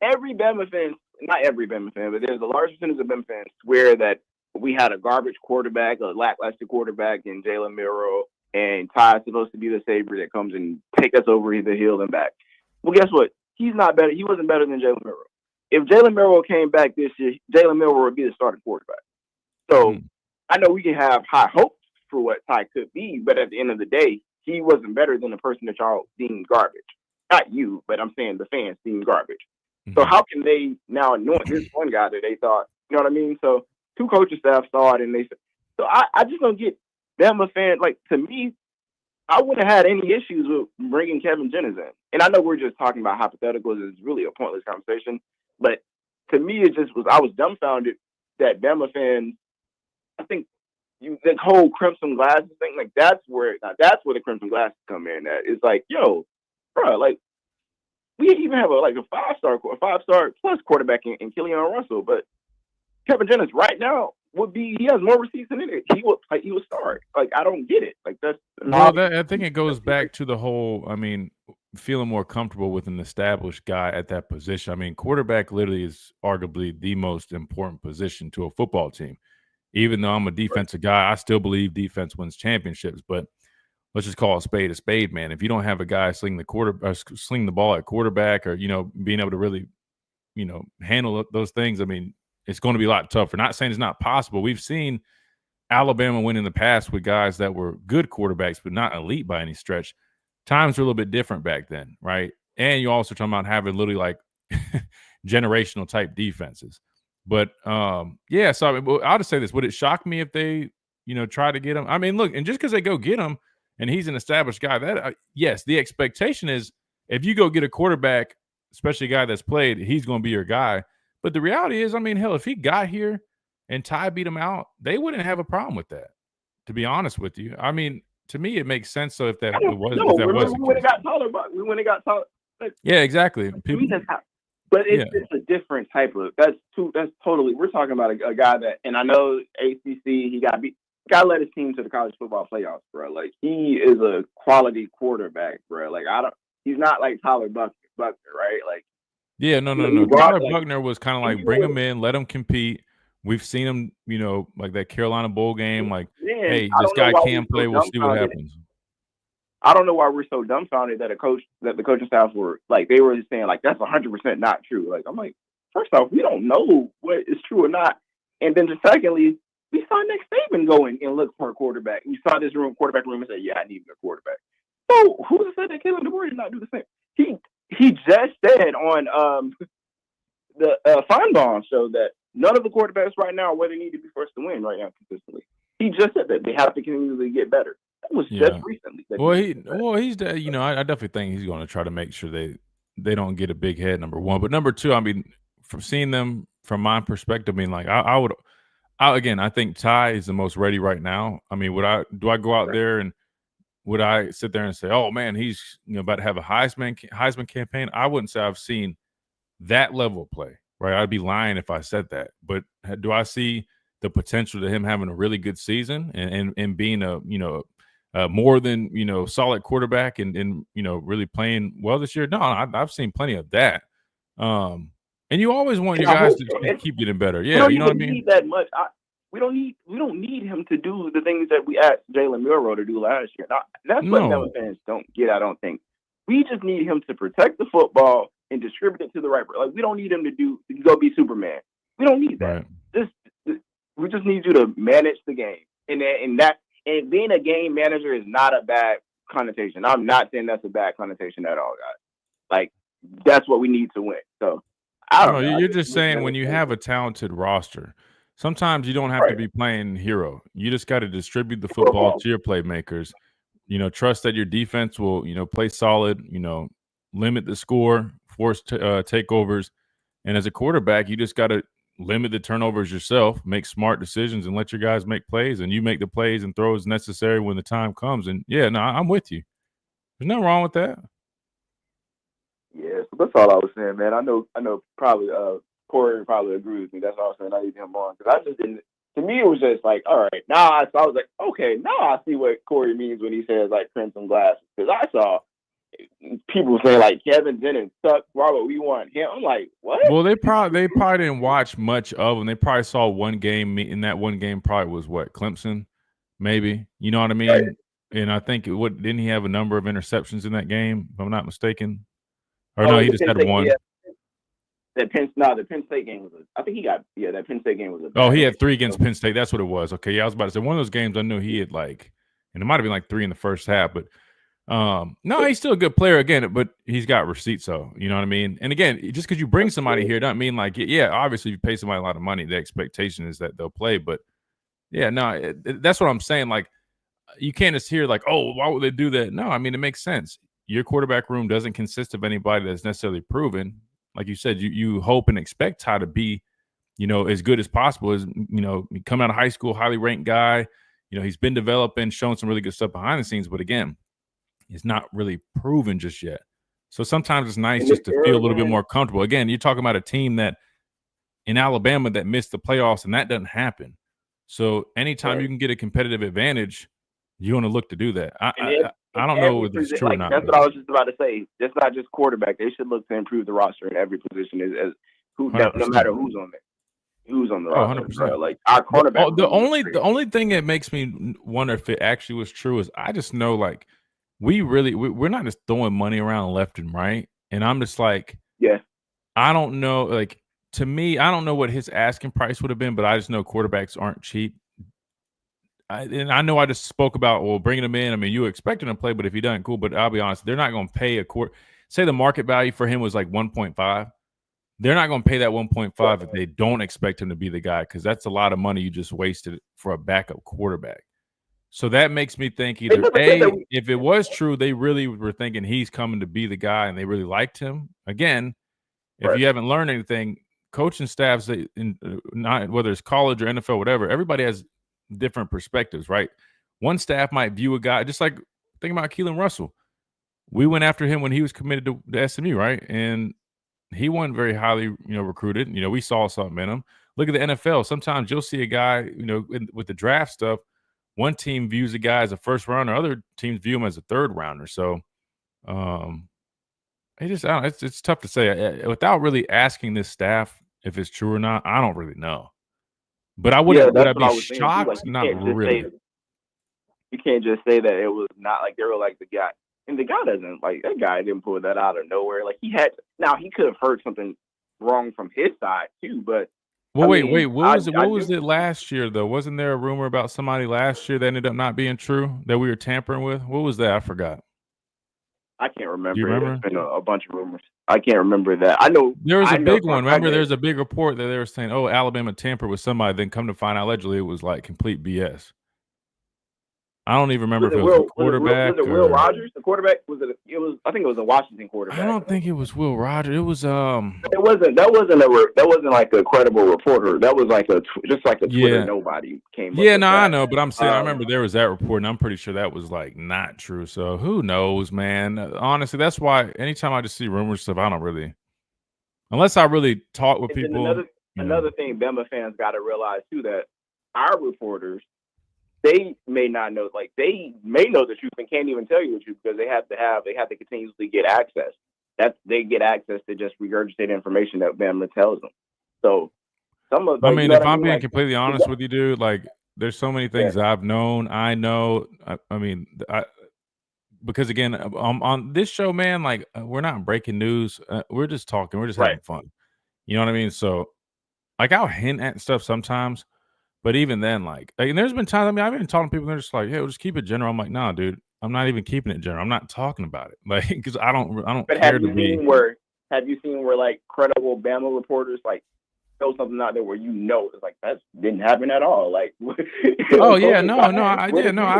Every Bama fan, not every Bama fan, but there's a large percentage of Bama fans swear that we had a garbage quarterback, a lackluster quarterback in Jalen Milroe, and Ty is supposed to be the savior that comes and take us over the hill and back. Well, guess what? He's not better. He wasn't better than Jalen Milroe. If Jalen Milroe came back this year, Jalen Milroe would be the starting quarterback. So I know we can have high hopes for what Ty could be, but at the end of the day, he wasn't better than the person that y'all deemed garbage. Not you, but I'm saying the fans deemed garbage. So how can they now anoint this one guy that they thought, you know what I mean? So 2 coaching staff saw it, and they said, so I just don't get Bama fan. To me, I wouldn't have had any issues with bringing Kevin Jennings in. And I know we're just talking about hypotheticals. It's really a pointless conversation. But to me, I was dumbfounded that Bama fans, I think the whole Crimson Glasses thing, that's where the Crimson Glasses come in at. It's yo, bro, we even have a 5-star plus quarterback in Killian Russell, but Kevin Jennings right now he has more receipts than it. He would start. I don't get it. I think it goes back to the whole, feeling more comfortable with an established guy at that position. Quarterback literally is arguably the most important position to a football team. Even though I'm a defensive guy, I still believe defense wins championships, but let's just call a spade, man. If you don't have a guy sling the ball at quarterback, or being able to really, handle those things, it's going to be a lot tougher. Not saying it's not possible. We've seen Alabama win in the past with guys that were good quarterbacks, but not elite by any stretch. Times were a little bit different back then, right? And you're also talking about having literally generational type defenses. But so I'll just say this: would it shock me if they try to get him. I mean, look, and just because they go get him and he's an established guy, that yes, the expectation is if you go get a quarterback, especially a guy that's played, he's going to be your guy. But the reality is, I mean, hell, if he got here and Ty beat him out, they wouldn't have a problem with that, to be honest with you. I mean, to me, it makes sense. So if that was, no, if that was, we would have got taller, but we wouldn't have got taller. Yeah, exactly. People, but it's a different type of. That's totally. We're talking about a guy that, and I know ACC. He got beat. Got led his team to the college football playoffs, bro. Like he is a quality quarterback, bro. Like he's not like Tyler Buckner, right? Like yeah, no. Tyler Buckner was kind of like bring him in, let him compete. We've seen him, like that Carolina Bowl game. Like, hey, this guy can play. We'll see what happens. I don't know why we're so dumbfounded that the coaching staff were like they were saying like that's 100% not true. Like I'm like, first off, we don't know what is true or not, and then just secondly, we saw Nick Saban going and look for a quarterback. We saw this quarterback room and said, "Yeah, I need a quarterback." So who said that Caleb DeBoer did not do the same? He just said on the Feinbaum show that none of the quarterbacks right now are where they need to be for us to win right now consistently. He just said that they have to continually get better. That was just recently. He's I definitely think he's going to try to make sure they don't get a big head, number one. But number two, I mean, from seeing them from my perspective, I mean, like I think Ty is the most ready right now. I mean, do I go out there and would I sit there and say, oh man, he's about to have a Heisman campaign? I wouldn't say I've seen that level of play, right? I'd be lying if I said that. But do I see the potential to him having a really good season and being a more than solid quarterback and really playing well this year? No, I've seen plenty of that. And you always want your guys to keep getting better. Yeah, you know what I mean? Need that much. We don't need him to do the things that we asked Jalen Milroe to do last year. Now, that's what Bama fans don't get. I don't think we just need him to protect the football and distribute it to the right. Like we don't need him to go be Superman. We don't need that. Right. We just need you to manage the game, and being a game manager is not a bad connotation. I'm not saying that's a bad connotation at all, guys. Like that's what we need to win. So I don't know. You're just saying when you have a talented roster, sometimes you don't have to be playing hero. You just got to distribute the football to your playmakers. Trust that your defense will play solid. Limit the score, force takeovers, and as a quarterback, you just got to limit the turnovers yourself, make smart decisions, and let your guys make plays, and you make the plays and throws necessary when the time comes. And I'm with you. There's nothing wrong with that. Yeah, so that's all I was saying, man. I know. Probably Corey probably agrees with me. That's all I was saying. I need him on because I just didn't. To me, it was just like, all right. Now I was like, okay, now I see what Corey means when he says like crimson glasses because I saw people saying like Kevin Jennings sucks. Why would we want him? I'm like, what? Well, they probably didn't watch much of him. They probably saw one game, and that one game probably was what, Clemson, maybe. You know what I mean? Right. And I think didn't he have a number of interceptions in that game? If I'm not mistaken, or no, he just had one. Yeah. The Penn State game was. I think he got. Yeah, that Penn State game was. He had 3 against Penn State. That's what it was. Okay, yeah, I was about to say one of those games. I knew he had and it might have been 3 in the first half, but. No, he's still a good player again, but he's got receipts, so you know what I mean. And again, just because you bring somebody here doesn't mean obviously if you pay somebody a lot of money, the expectation is that they'll play. But that's what I'm saying. Like you can't just hear why would they do that? No, I mean it makes sense. Your quarterback room doesn't consist of anybody that's necessarily proven. Like you said, you hope and expect Ty to be, as good as possible. As come out of high school, highly ranked guy. He's been developing, showing some really good stuff behind the scenes, but again. It's not really proven just yet. So sometimes it's nice just to feel a little bit more comfortable. Again, you're talking about a team that in Alabama that missed the playoffs, and that doesn't happen. So anytime you can get a competitive advantage, you want to look to do that. I don't know if it's true or not. That's what I was just about to say. It's not just quarterback. They should look to improve the roster in every position no matter who's on there. Who's on the roster? 100%. Like our quarterback. The only thing that makes me wonder if it actually was true is I just know we're not just throwing money around left and right. And I'm just like, I don't know. To me, I don't know what his asking price would have been, but I just know quarterbacks aren't cheap. And I know I just spoke about, bringing him in. I mean, you expect him to play, but if he doesn't, cool. But I'll be honest, they're not going to pay say the market value for him was 1.5. they're not going to pay that 1.5 if they don't expect him to be the guy, because that's a lot of money you just wasted for a backup quarterback. So that makes me think either A, if it was true, they really were thinking he's coming to be the guy and they really liked him. Again, if you haven't learned anything, coaching staffs, not whether it's college or NFL, whatever, everybody has different perspectives, right? One staff might view a guy, just like think about Keelan Russell. We went after him when he was committed to SMU, right? And he wasn't very highly, recruited. We saw something in him. Look at the NFL. Sometimes you'll see a guy, with the draft stuff, one team views a guy as a first rounder, other teams view him as a third rounder. So, it's tough to say without really asking this staff if it's true or not. I don't really know, but I wouldn't. Would I be shocked? Not really. You can't just say that it was not like they were like the guy, and the guy doesn't like that guy didn't pull that out of nowhere. Like he could have heard something wrong from his side too, but. Well, wait. What was it last year though? Wasn't there a rumor about somebody last year that ended up not being true that we were tampering with? What was that? I forgot. I can't remember. Do you remember? There's been a bunch of rumors. I can't remember that. I know there was a big one. Remember, there's a big report that they were saying, "Oh, Alabama tampered with somebody." Then come to find out, allegedly, it was like complete BS. I don't even remember if it was a quarterback. Was it Will Rogers? The quarterback I think it was a Washington quarterback. I don't think it was Will Rogers. It was That wasn't like a credible reporter. That was like just like a Twitter nobody came. Yeah, no, I know, but I'm saying I remember there was that report, and I'm pretty sure that was like not true. So who knows, man? Honestly, that's why anytime I just see rumors stuff, I don't really, unless I really talk with people. Another thing, Bama fans got to realize too that our reporters. They may not know, like they may know the truth and can't even tell you the truth because they have to continuously get access. They get access to just regurgitate information that Bama tells them. So if I'm being completely honest with you, dude, like there's so many things I've known. Because again, on this show, man, like we're not breaking news. We're just talking. We're just having fun. You know what I mean? So like I'll hint at stuff sometimes. But even then, like there's been times, I've been talking to people, they're just like, hey, we'll just keep it general. I'm like, nah, dude, I'm not even keeping it general. I'm not talking about it. Like, because I don't but care to be. Have you seen where like credible Bama reporters like throw something out there where it's like that didn't happen at all? Like, oh yeah,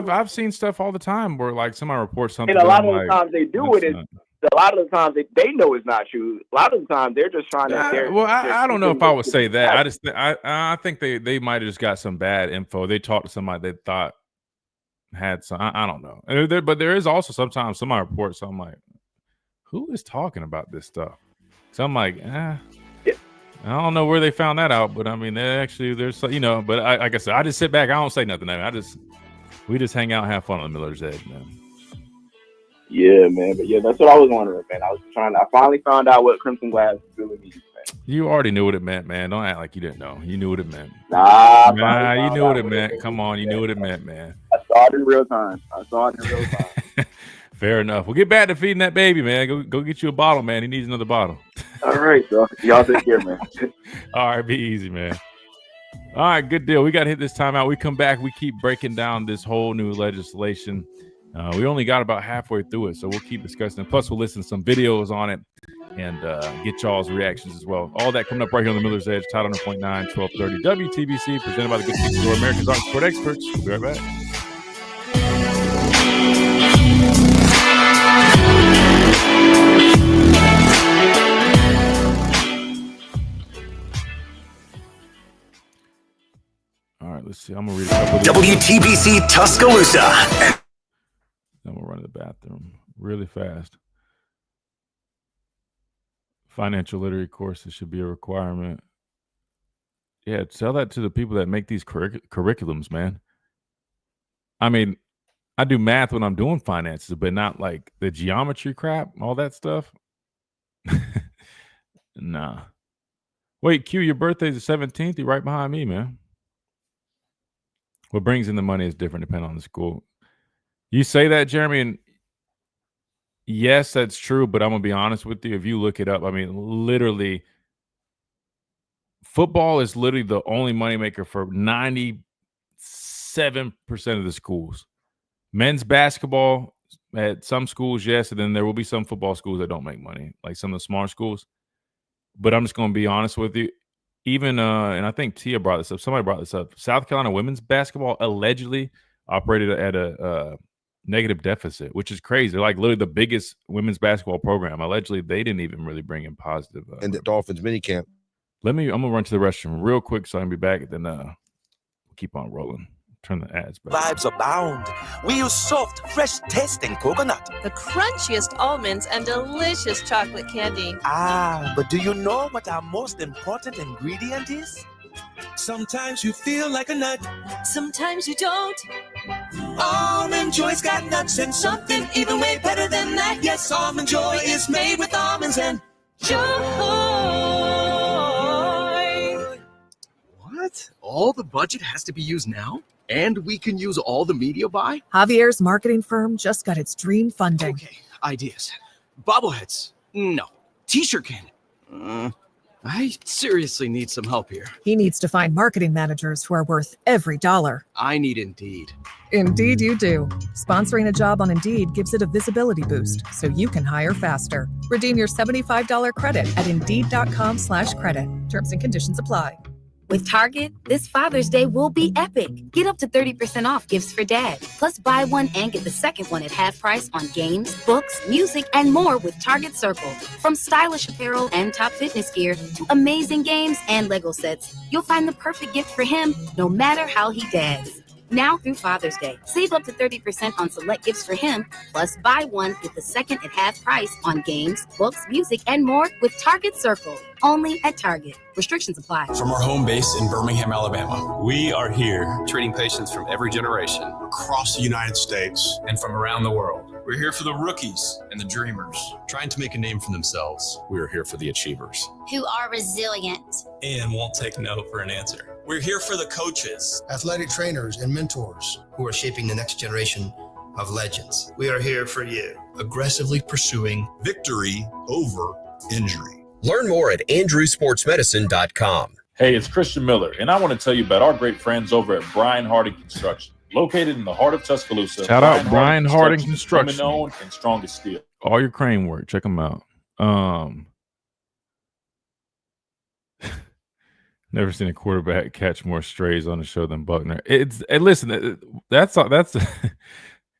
I've seen stuff all the time where like somebody reports something. And a lot of the times they do it. A lot of the times they know it's not true. A lot of the times they're just trying to. I don't know if I would say that. I think they might have just got some bad info. They talked to somebody they thought had some. I don't know. But there is also sometimes somebody reports. So I'm like, who is talking about this stuff? So I'm like, I don't know where they found that out. But I mean, there's But like I said, I just sit back. I don't say nothing. We just hang out and have fun on the Miller's Edge, man. Yeah, man. But yeah, that's what I was wondering, man. I finally found out what Crimson Glass really means, man. You already knew what it meant, man. Don't act like you didn't know. You knew what it meant. Nah, you knew what it meant. Come on, you knew what it meant, man. I saw it in real time. Fair enough. We'll get back to feeding that baby, man. Go get you a bottle, man. He needs another bottle. All right, y'all take care, man. All right, be easy, man. All right, good deal. We got to hit this timeout. We come back. We keep breaking down this whole new legislation. We only got about halfway through it, so we'll keep discussing it. Plus, we'll listen to some videos on it and get y'all's reactions as well. All that coming up right here on the Miller's Edge, Tide 100.9, 1230 WTBC, presented by the good people who are America's Art Sport Experts. We'll be right back. All right, let's see. I'm going to read a couple of WTBC Tuscaloosa. I'm going to run to the bathroom really fast. Financial literacy courses should be a requirement. Yeah, tell that to the people that make these curriculums, man. I mean, I do math when I'm doing finances, but not like the geometry crap, all that stuff. Nah. Wait, Q, your birthday's the 17th. You're right behind me, man. What brings in the money is different depending on the school. You say that, Jeremy, and yes, that's true, but I'm going to be honest with you. If you look it up, I mean, literally, football is literally the only moneymaker for 97% of the schools. Men's basketball at some schools, yes, and then there will be some football schools that don't make money, like some of the smaller schools. but I'm just going to be honest with you. Even and I think Tia brought this up. Somebody brought this up. South Carolina women's basketball allegedly operated at a negative deficit, which is crazy. They're like literally the biggest women's basketball program. Allegedly, they didn't even really bring in positive. And the Dolphins minicamp. I'm gonna run to the restroom real quick so I can be back. Then we'll keep on rolling. Turn the ads back. Vibes abound. We use soft, fresh tasting coconut. The crunchiest almonds and delicious chocolate candy. But do you know what our most important ingredient is? Sometimes you feel like a nut. Sometimes you don't. Almond Joy's got nuts and something even way better than that. Yes, Almond Joy is made with almonds and joy. What? All the budget has to be used now? And we can use all the media buy? Javier's marketing firm just got its dream funding. Okay, ideas. Bobbleheads? No. T-shirt cannon? I seriously need some help here. He needs to find marketing managers who are worth every dollar. I need Indeed. Indeed you do. Sponsoring a job on Indeed gives it a visibility boost so you can hire faster. Redeem your $75 credit at Indeed.com/credit. Terms and conditions apply. With Target, this Father's Day will be epic. Get up to 30% off gifts for dad. Plus, buy one and get the second one at half price on games, books, music, and more with Target Circle. From stylish apparel and top fitness gear to amazing games and Lego sets, you'll find the perfect gift for him no matter how he dads. Now through Father's Day, save up to 30% on select gifts for him, plus buy one, get the second at half price on games, books, music, and more with Target Circle. Only at Target. Restrictions apply. From our home base in Birmingham, Alabama, we are here treating patients from every generation across the United States and from around the world. We're here for the rookies and the dreamers, trying to make a name for themselves. We're here for the achievers Who are resilient. and won't take no for an answer. We're here for the coaches, athletic trainers, and mentors who are shaping the next generation of legends. We are here for you, aggressively pursuing victory over injury. Learn more at andrewsportsmedicine.com. Hey, it's Christian Miller, and I want to tell you about our great friends over at Brian Harding Construction. Located in the heart of Tuscaloosa. Shout out Brian Harding Construction. Women-owned and strongest steel. All your crane work. Check them out. Never seen a quarterback catch more strays on the show than Buckner. Listen, that's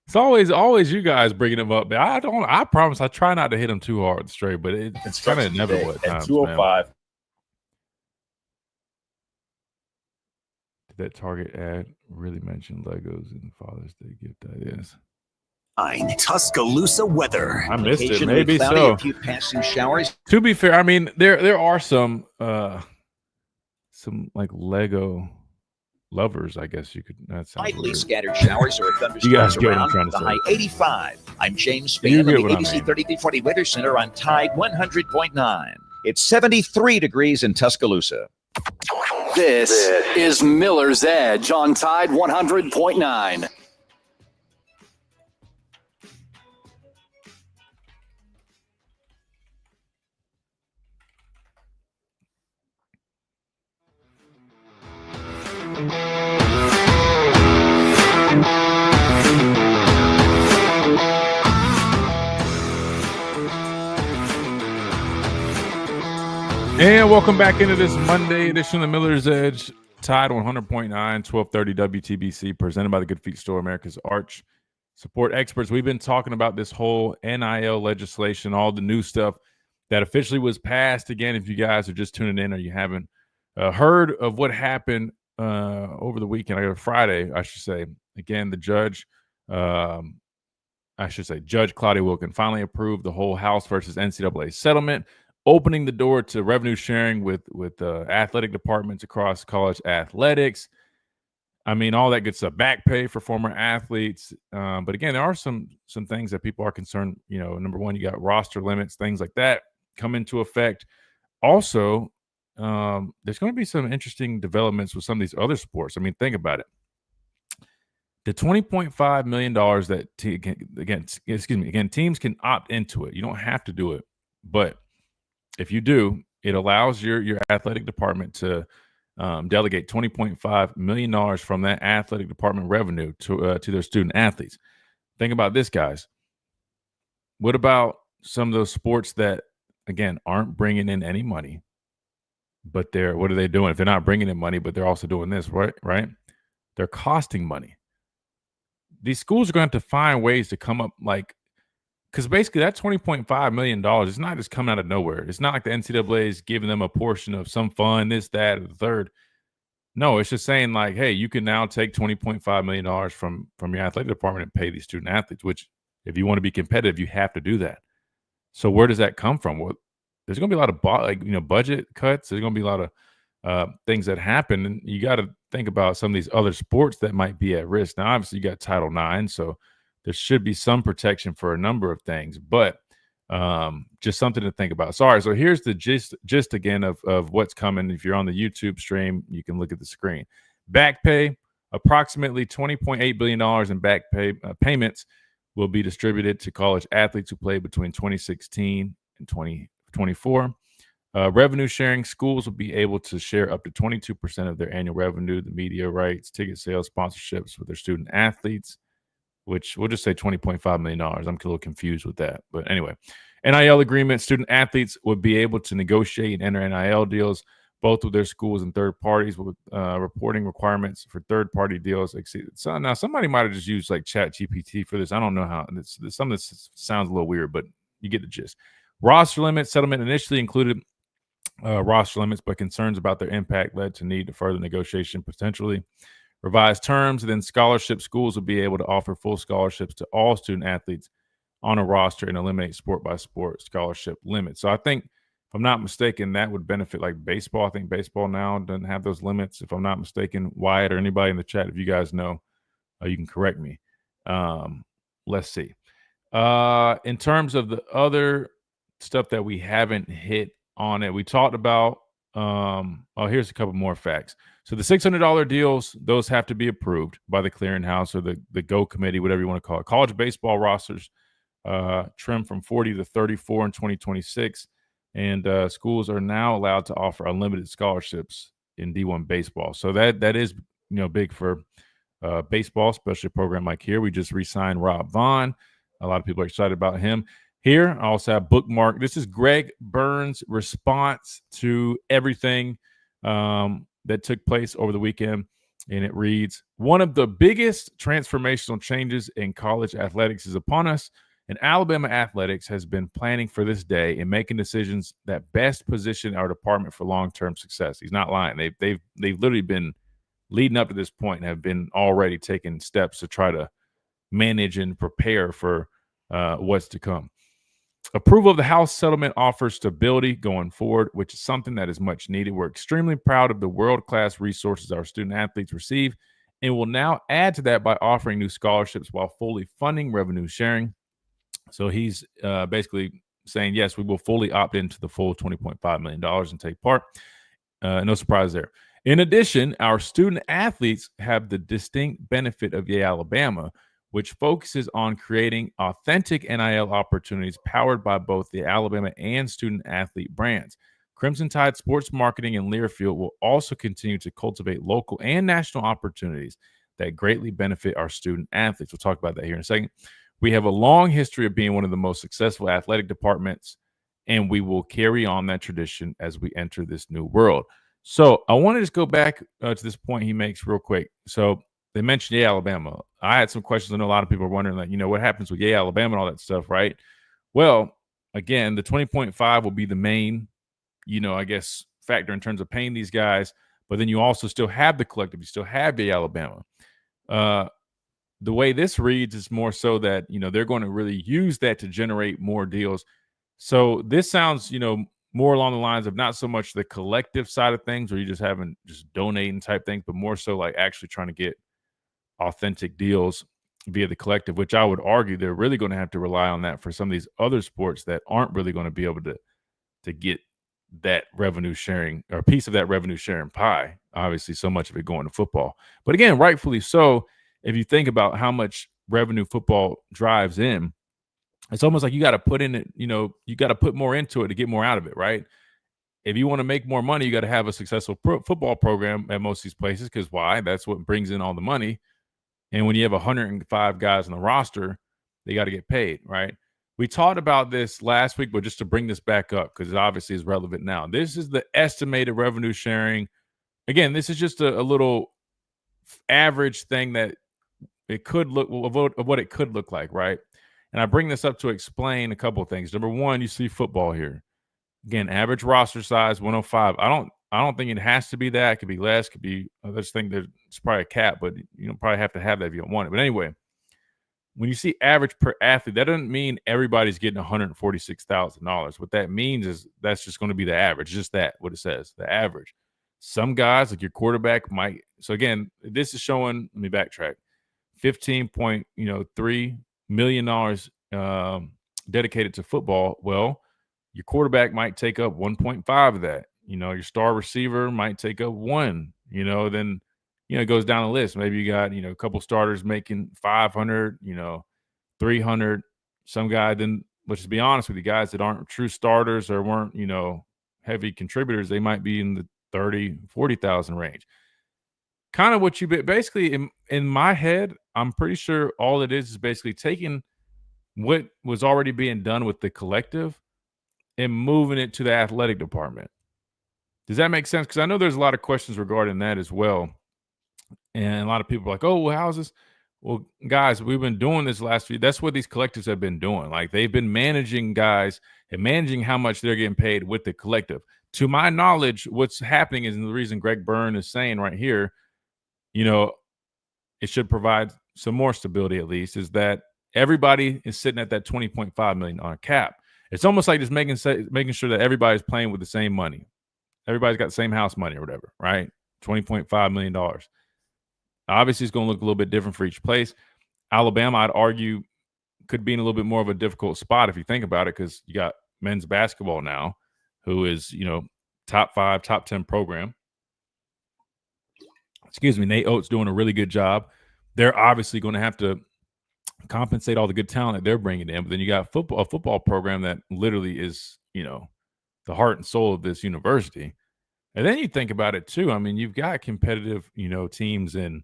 it's always you guys bringing him up. But I promise I try not to hit him too hard with the stray, but it's kind of inevitable at times. 205. Did that Target ad really mention Legos and Father's Day gift ideas? Tuscaloosa weather. I missed it. Maybe so. A few passing showers. To be fair, I mean there are some like Lego lovers, I guess you could. That sounds Lightly weird. scattered showers or thunderstorms You guys get what I'm around. trying to The say. high 85. I'm James You Spann of the get what I ABC mean. 3340 Weather Center on Tide 100.9. It's 73 degrees in Tuscaloosa. This is Miller's Edge on Tide 100.9. And welcome back into this Monday edition of Miller's Edge, Tide 100.9, 1230 WTBC, presented by the Good Feet Store, America's Arch Support Experts. We've been talking about this whole NIL legislation, all the new stuff that officially was passed. Again, if you guys are just tuning in or you haven't heard of what happened over the weekend, Friday, I should say. Again, the judge, Judge Claudia Wilkin finally approved the whole House versus NCAA settlement, opening the door to revenue sharing with athletic departments across college athletics. I mean, all that good stuff. Back pay for former athletes. But again, there are some things that people are concerned. You know, number one, you got roster limits, things like that come into effect. Also, there's going to be some interesting developments with some of these other sports. I mean, think about it. The $20.5 million that teams can opt into it. You don't have to do it, but if you do, it allows your athletic department to delegate $20.5 million from that athletic department revenue to their student athletes. Think about this, guys. What about some of those sports that again, aren't bringing in any money, but what are they doing? If they're not bringing in money, but they're also doing this, right? They're costing money. These schools are going to have to find ways to come up because basically that $20.5 million is not just coming out of nowhere. It's not like the NCAA is giving them a portion of some fund, this, that, or the third. No, it's just saying like, hey, you can now take $20.5 million from your athletic department and pay these student athletes, which if you want to be competitive, you have to do that. So where does that come from? Well, there's going to be a lot of budget cuts. There's going to be a lot of things that happen, and you got to think about some of these other sports that might be at risk. Now, obviously, you got Title IX, so there should be some protection for a number of things, but just something to think about. Sorry, so here's the gist again of what's coming. If you're on the YouTube stream, you can look at the screen. Back pay, approximately $20.8 billion in back pay payments will be distributed to college athletes who played between 2016 and 2024. Revenue sharing, schools will be able to share up to 22% of their annual revenue, the media rights, ticket sales, sponsorships with their student athletes, which we'll just say $20.5 million. I'm a little confused with that. But anyway, NIL agreement, student athletes would be able to negotiate and enter NIL deals, both with their schools and third parties, with reporting requirements for third-party deals. So now somebody might have just used like ChatGPT for this. I don't know how. Some of this sounds a little weird, but you get the gist. Roster limits, settlement initially included roster limits, but concerns about their impact led to need to further negotiation potentially. Revised terms, and then scholarship schools will be able to offer full scholarships to all student athletes on a roster and eliminate sport-by-sport scholarship limits. So I think, if I'm not mistaken, that would benefit like baseball. I think baseball now doesn't have those limits. If I'm not mistaken, Wyatt or anybody in the chat, if you guys know, you can correct me. Let's see. In terms of the other stuff that we haven't hit on it, we talked about, here's a couple more facts. So the $600 deals, those have to be approved by the clearinghouse or the GO committee, whatever you want to call it. College baseball rosters trim from 40 to 34 in 2026, and schools are now allowed to offer unlimited scholarships in D1 baseball. So that is big for baseball, especially a program like here. We just re-signed Rob Vaughn. A lot of people are excited about him. Here, I also have bookmark. This is Greg Burns' response to everything that took place over the weekend, and it reads, one of the biggest transformational changes in college athletics is upon us, and Alabama athletics has been planning for this day and making decisions that best position our department for long-term success. He's not lying. They've literally been leading up to this point and have been already taking steps to try to manage and prepare for what's to come. Approval of the House settlement offers stability going forward, which is something that is much needed. We're extremely proud of the world-class resources our student athletes receive, and will now add to that by offering new scholarships while fully funding revenue sharing. So he's basically saying, yes, we will fully opt into the full $20.5 million and take part. No surprise there. In addition, our student athletes have the distinct benefit of Yay Alabama, which focuses on creating authentic NIL opportunities powered by both the Alabama and student athlete brands. Crimson Tide Sports Marketing and Learfield will also continue to cultivate local and national opportunities that greatly benefit our student athletes. We'll talk about that here in a second. We have a long history of being one of the most successful athletic departments, and we will carry on that tradition as we enter this new world. So I want to just go back to this point he makes real quick. So they mentioned Yay Alabama. I had some questions. I know a lot of people are wondering, like, what happens with Yay Alabama and all that stuff, right? Well, again, the 20.5 will be the main, I guess, factor in terms of paying these guys. But then you also still have the collective. You still have Yay Alabama. The way this reads is more so that, they're going to really use that to generate more deals. So this sounds, more along the lines of not so much the collective side of things, where you just having just donating type things, but more so like actually trying to get authentic deals via the collective, which I would argue they're really going to have to rely on that for some of these other sports that aren't really going to be able to get that revenue sharing or a piece of that revenue sharing pie. Obviously, so much of it going to football. But again, rightfully so, if you think about how much revenue football drives in, it's almost like you got to put in it, you got to put more into it to get more out of it, right? If you want to make more money, you got to have a successful football program at most of these places, because why? That's what brings in all the money. And when you have 105 guys on the roster, they got to get paid, right? We talked about this last week, but just to bring this back up, because it obviously is relevant now. This is the estimated revenue sharing. Again, this is just a little average thing that it could look of what it could look like, right? And I bring this up to explain a couple of things. Number one, you see football here. Again, average roster size 105. I don't think it has to be that. It could be less. Could be. I just think there's probably a cap, but you don't probably have to have that if you don't want it. But anyway, when you see average per athlete, that doesn't mean everybody's getting $146,000. What that means is that's just going to be the average. Just that, what it says, the average. Some guys, like your quarterback, might. So again, this is showing. Let me backtrack. $15.3 million dedicated to football. Well, your quarterback might take up 1.5 of that. Your star receiver might take up 1. Then it goes down the list. Maybe you got a couple starters making 500, 300. Some guy then, let's just be honest with you, guys that aren't true starters or weren't heavy contributors, they might be in the 30, 40,000 range. Kind of what you basically in my head, I'm pretty sure all it is basically taking what was already being done with the collective and moving it to the athletic department. Does that make sense? Because I know there's a lot of questions regarding that as well. And a lot of people are like, oh, well, how's this? Well, guys, we've been doing this last few. That's what these collectives have been doing. Like they've been managing guys and managing how much they're getting paid with the collective. To my knowledge, what's happening is, and the reason Greg Byrne is saying right here, it should provide some more stability at least, is that everybody is sitting at that $20.5 million cap. It's almost like just making sure that everybody's playing with the same money. Everybody's got the same house money or whatever, right? $20.5 million. Obviously, it's going to look a little bit different for each place. Alabama, I'd argue, could be in a little bit more of a difficult spot if you think about it, because you got men's basketball now, who is, top 5, top 10 program. Excuse me, Nate Oates doing a really good job. They're obviously going to have to compensate all the good talent that they're bringing in. But then you got a football program that literally is, the heart and soul of this university. And then you think about it too. I mean, you've got competitive, teams in,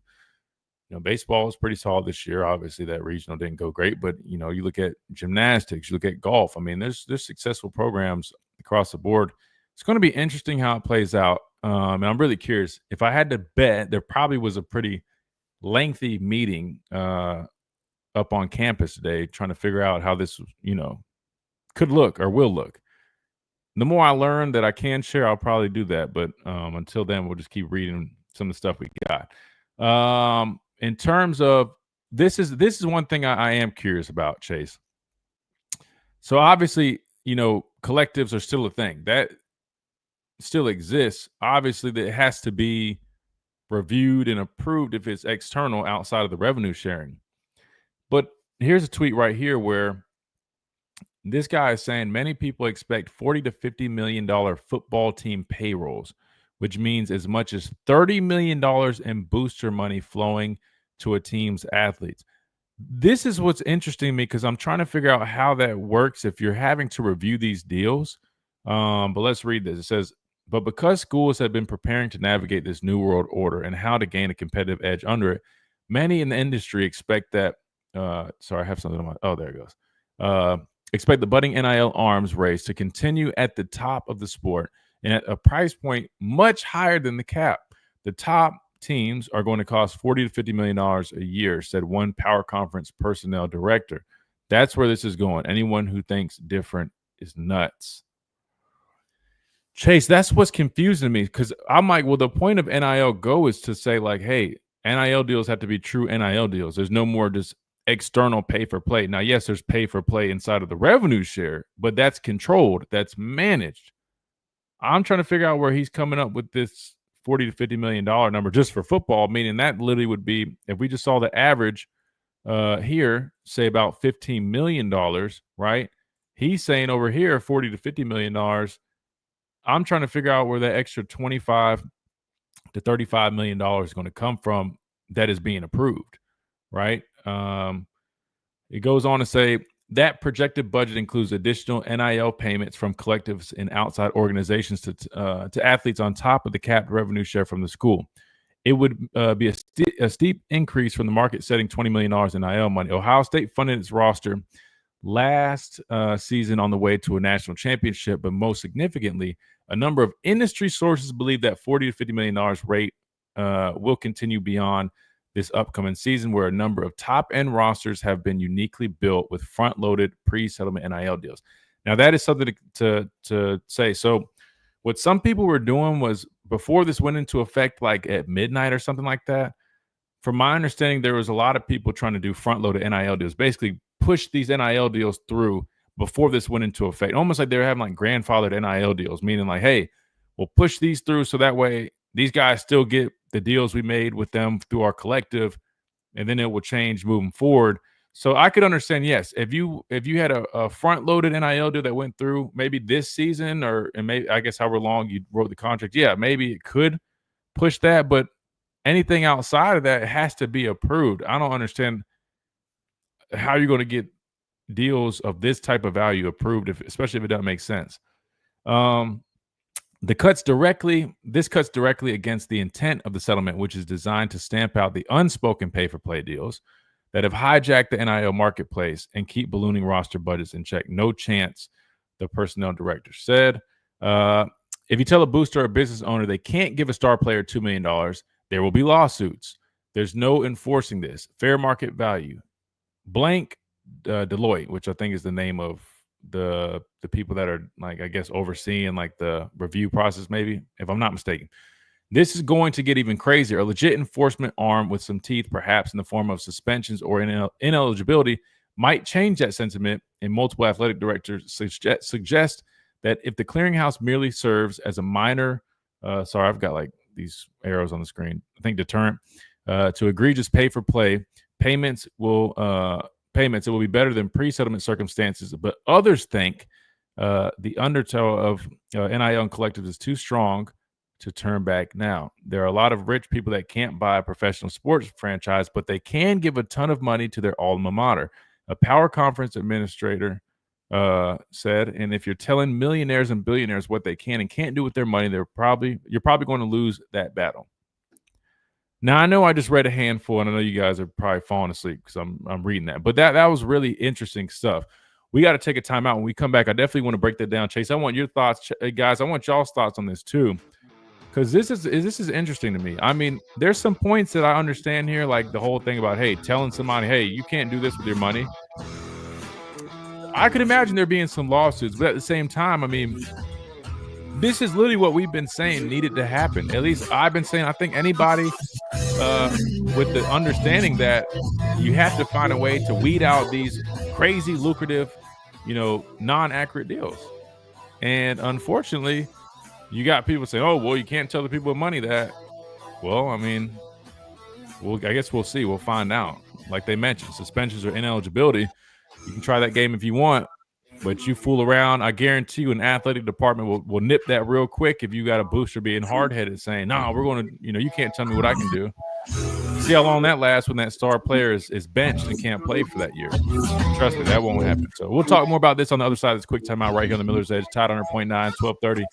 baseball is pretty solid this year. Obviously, that regional didn't go great, but you look at gymnastics, you look at golf. I mean, there's successful programs across the board. It's going to be interesting how it plays out. And I'm really curious. If I had to bet, there probably was a pretty lengthy meeting up on campus today, trying to figure out how this, could look or will look. The more I learn that I can share, I'll probably do that. But until then, we'll just keep reading some of the stuff we got. In terms of this is one thing I am curious about, Chase. So obviously, collectives are still a thing that still exists. Obviously, that it has to be reviewed and approved if it's external outside of the revenue sharing. But here's a tweet right here where this guy is saying many people expect $40 to $50 million football team payrolls, which means as much as $30 million in booster money flowing to a team's athletes. This is what's interesting to me, because I'm trying to figure out how that works if you're having to review these deals. But let's read this. It says, but because schools have been preparing to navigate this new world order and how to gain a competitive edge under it, many in the industry expect that sorry, I have something on my, oh, there it goes. Expect the budding NIL arms race to continue at the top of the sport and at a price point much higher than the cap. The top teams are going to cost $40 to $50 million a year, said one Power Conference personnel director. That's where this is going. Anyone who thinks different is nuts. Chase, that's what's confusing me, because I'm like, well, the point of NIL Go is to say, like, hey, NIL deals have to be true NIL deals. There's no more just external pay for play. Now, yes, there's pay for play inside of the revenue share, but that's controlled, that's managed. I'm trying to figure out where he's coming up with this $40 to $50 million number just for football, meaning that literally would be, if we just saw the average here, say about $15 million, right? He's saying over here, $40 to $50 million. I'm trying to figure out where that extra $25 to $35 million is going to come from that is being approved, right? It goes on to say that projected budget includes additional NIL payments from collectives and outside organizations to athletes on top of the capped revenue share from the school. It would be a steep increase from the market setting $20 million in NIL money. Ohio State funded its roster last season on the way to a national championship, but most significantly, a number of industry sources believe that $40 to $50 million rate will continue beyond this upcoming season, where a number of top-end rosters have been uniquely built with front-loaded pre-settlement NIL deals. Now, that is something to say. So what some people were doing was, before this went into effect, like at midnight or something like that, from my understanding, there was a lot of people trying to do front-loaded NIL deals, basically push these NIL deals through before this went into effect. Almost like they were having like grandfathered NIL deals, meaning like, hey, we'll push these through so that way these guys still get the deals we made with them through our collective, and then it will change moving forward. So I could understand, yes, if you had a front-loaded NIL deal that went through maybe this season, and maybe, I guess, however long you wrote the contract, yeah, maybe it could push that, but anything outside of that has to be approved. I don't understand how you're going to get deals of this type of value approved, especially if it doesn't make sense. This cuts directly against the intent of the settlement, which is designed to stamp out the unspoken pay-for-play deals that have hijacked the NIL marketplace and keep ballooning roster budgets in check. No chance, the personnel director said. If you tell a booster or a business owner they can't give a star player $2 million, there will be lawsuits. There's no enforcing this. Fair market value. Blank Deloitte, which I think is the name of the people that are, like, I guess, overseeing like the review process, maybe, if I'm not mistaken. This is going to get even crazier. A legit enforcement arm with some teeth, perhaps in the form of suspensions or ineligibility, might change that sentiment, and multiple athletic directors suggest that if the clearinghouse merely serves as a minor, sorry, I've got like these arrows on the screen, I think deterrent, to egregious pay-for-play payments, it will be better than pre-settlement circumstances. But others think the undertow of NIL and collective is too strong to turn back now. There are a lot of rich people that can't buy a professional sports franchise, but they can give a ton of money to their alma mater. A power conference administrator said, and if you're telling millionaires and billionaires what they can and can't do with their money, you're probably going to lose that battle. Now, I know I just read a handful, and I know you guys are probably falling asleep because I'm reading that, but that was really interesting stuff. We got to take a time out. When we come back, I definitely want to break that down. Chase, I want your thoughts, guys. I want y'all's thoughts on this too, because this is interesting to me. I mean, there's some points that I understand here, like the whole thing about, hey, telling somebody, hey, you can't do this with your money. I could imagine there being some lawsuits, but at the same time, I mean, this is literally what we've been saying needed to happen. At least I've been saying. I think anybody with the understanding that you have to find a way to weed out these crazy, lucrative, non-accurate deals. And unfortunately, you got people saying, oh, well, you can't tell the people with money that. Well, I mean, I guess we'll see. We'll find out. Like they mentioned, suspensions or ineligibility. You can try that game if you want, but you fool around, I guarantee you an athletic department will nip that real quick if you got a booster being hard-headed saying, no, we're going to, you can't tell me what I can do. See how long that lasts when that star player is benched and can't play for that year. Trust me, that won't happen. So we'll talk more about this on the other side of this quick timeout right here on the Miller's Edge, Tide 100.9, 1230